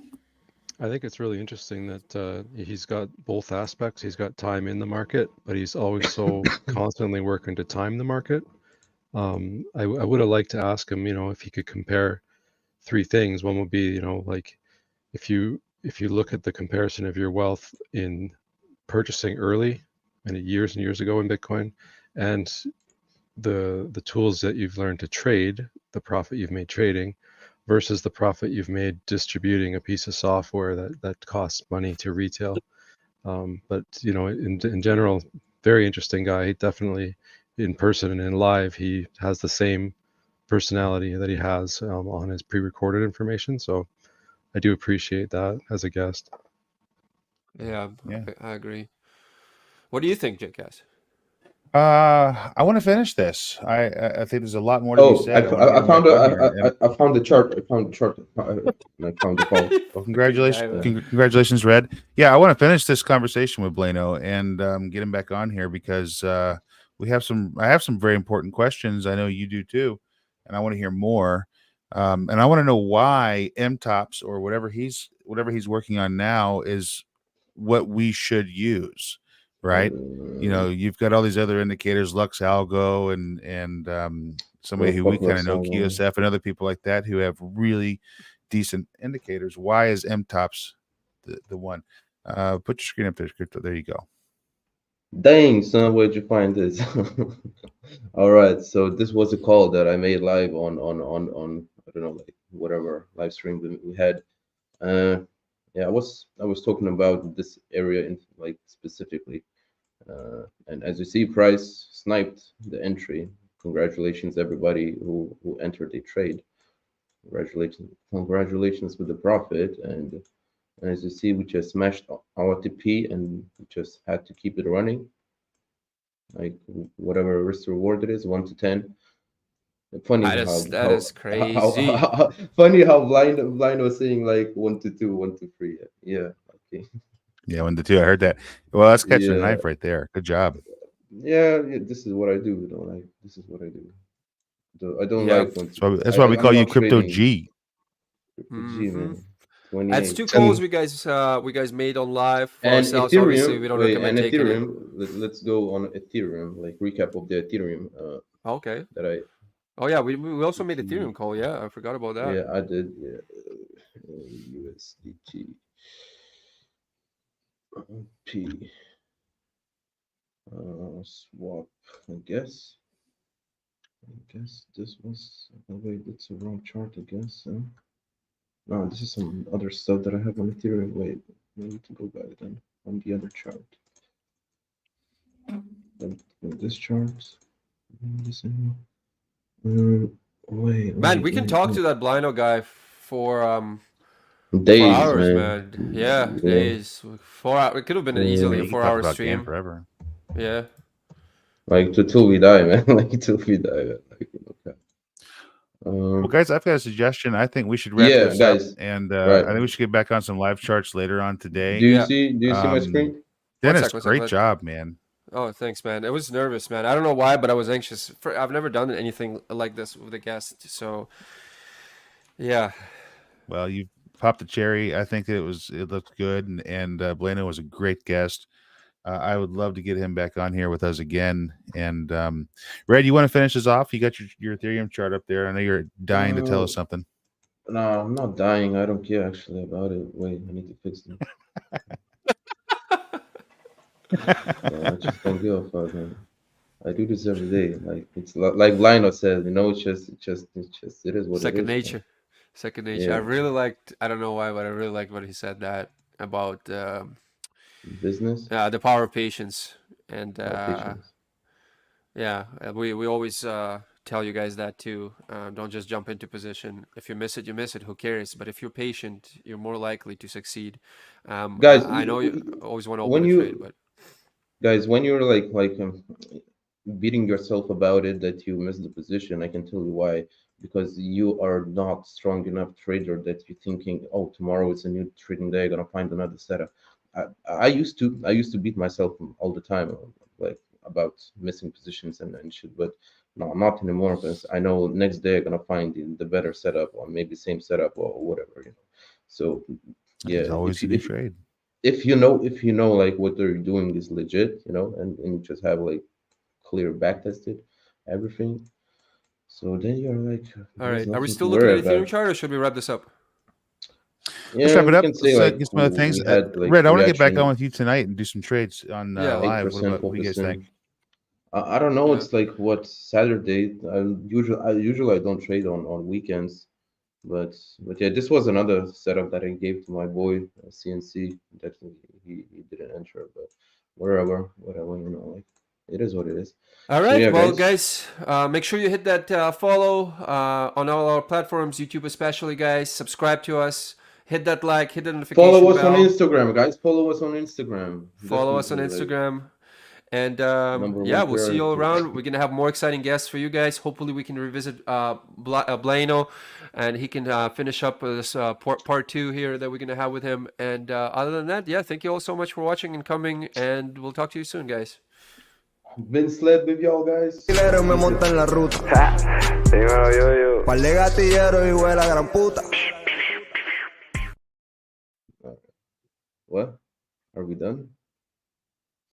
I think it's really interesting that he's got both aspects. He's got time in the market, but he's always so constantly working to time the market. I would have liked to ask him, if he could compare three things. One would be, like if you look at the comparison of your wealth in purchasing early and years ago in Bitcoin, and the tools that you've learned to trade, the profit you've made trading, versus the profit you've made distributing a piece of software that costs money to retail. But in general, very interesting guy. He definitely, in person and in live, he has the same personality that he has on his pre-recorded information. So I do appreciate that as a guest. Yeah, Yeah. I agree. What do you think, Jackass? I want to finish this. I think there's a lot more to be Oh, said. I want to get him back on here. I found the chart. I found the chart. I found the call. Well, congratulations, man. congratulations, Red. Yeah, I want to finish this conversation with Blayno and get him back on here because I have some very important questions. I know you do too, and I want to hear more. And I want to know why MTOPS or whatever he's working on now is what we should use, right? You've got all these other indicators, Lux Algo, and somebody who we kind of know, QSF, and other people like that who have really decent indicators. Why is MTOPS the one? Put your screen up there, Crypto. There you go. Dang, son, where'd you find this? All right, so this was a call that I made live on I don't know, like whatever live stream we had. Yeah, I was talking about this area in like specifically, and as you see, price sniped the entry. Congratulations, everybody who entered the trade. Congratulations with the profit, and as you see, we just smashed our TP and we just had to keep it running. Like whatever risk reward it is, 1 to 10. Funny That is crazy. Funny how blind was saying like 1 to 2, 1 to 3. Yeah. Okay. Yeah, 1 to 2. I heard that. Well, that's catching a Yeah. knife right there. Good job. Yeah, this is what I do. This is what I do. I don't Yeah. like when That's why we call you Crypto trading. G. G, man. 28. That's 2 calls we guys made on live for And ourselves. Ethereum, Obviously, we don't recommend taking it. let's go on Ethereum, like recap of the Ethereum. Okay. That I. Oh yeah, we also made Ethereum call. Yeah, I forgot about that. Yeah, I did. Yeah. USDT. P. Swap. I guess this was. Oh wait, it's a wrong chart. I guess. No, this is some other stuff that I have on Ethereum. Wait, I need to go back then on the other chart. This chart. Wait. Man, we can talk to that Blayno guy for days, 4 hours, man. Yeah, days. 4 hours. It could have been easily a 4-hour stream. Forever. Yeah. Like till we die, man. Like till we die, man. Like, okay. Well, guys, I've got a suggestion. I think we should wrap this up, and right. I think we should get back on some live charts later on today. Do you see my screen? Dennis, great job, man. Oh, thanks, man. I was nervous, man. I don't know why, but I was anxious. I've never done anything like this with a guest, so yeah. Well, you popped the cherry. I think it looked good, and Blayno was a great guest. I would love to get him back on here with us again. And Red, you want to finish this off? You got your Ethereum chart up there. I know you're dying to tell us something. No, I'm not dying. I don't care actually about it. Wait, I need to fix it. I just don't give a fuck, man. I do this every day. Like it's like Blayno said, it is what Second it is. nature. Second nature. Yeah. I really liked. I don't know why, but I really liked what he said that about business. the power of patience, and Patience. yeah, we always tell you guys that too. Don't just jump into position. If you miss it, you miss it. Who cares? But if you're patient, you're more likely to succeed. Guys, I know you always want to when open you- a trade, but Guys, when you're like beating yourself about it that you missed the position, I can tell you why. because you are not strong enough trader that you're thinking, oh, tomorrow it's a new trading day, gonna find another setup. I used to beat myself all the time, like about missing positions and shit, but no, not anymore, because I know next day I'm gonna find the better setup, or maybe same setup or whatever, you know. So yeah, It's always a new trade. if you know like what they're doing is legit, you know, and you just have like clear back tested everything, so then you're like, All there's right. Are we nothing still to looking worry at the Ethereum about. chart, or should we wrap this up? Let's Yeah, wrap it we up. can say Let's like get some other things. we had like Red, I want to get back reaction on with you tonight and do some trades on Yeah. live. What 8%, about what do you guys 4%. think? I don't know. Yeah. It's like what Saturday. Usually I don't trade on weekends, but yeah, this was another setup that I gave to my boy CNC that he didn't enter, but whatever, you know, like it is what it is. All So right. yeah, Well, guys, make sure you hit that follow on all our platforms, YouTube especially, guys. Subscribe to us. Hit that like, hit the notification follow us bell. on Instagram, guys. Follow us on Instagram. Follow us on Definitely, like, Instagram. And number yeah, one we'll see you all priority. around. We're gonna have more exciting guests for you guys. Hopefully, we can revisit Blayno, and he can finish up this part 2 here that we're gonna have with him. And other than that, yeah, thank you all so much for watching and coming. And we'll talk to you soon, guys. Been SLED with y'all, guys. Gatillero me monta en la ruta. Dímelo, yo. Par de gatilleros y huele a gran puta. What? Are we done?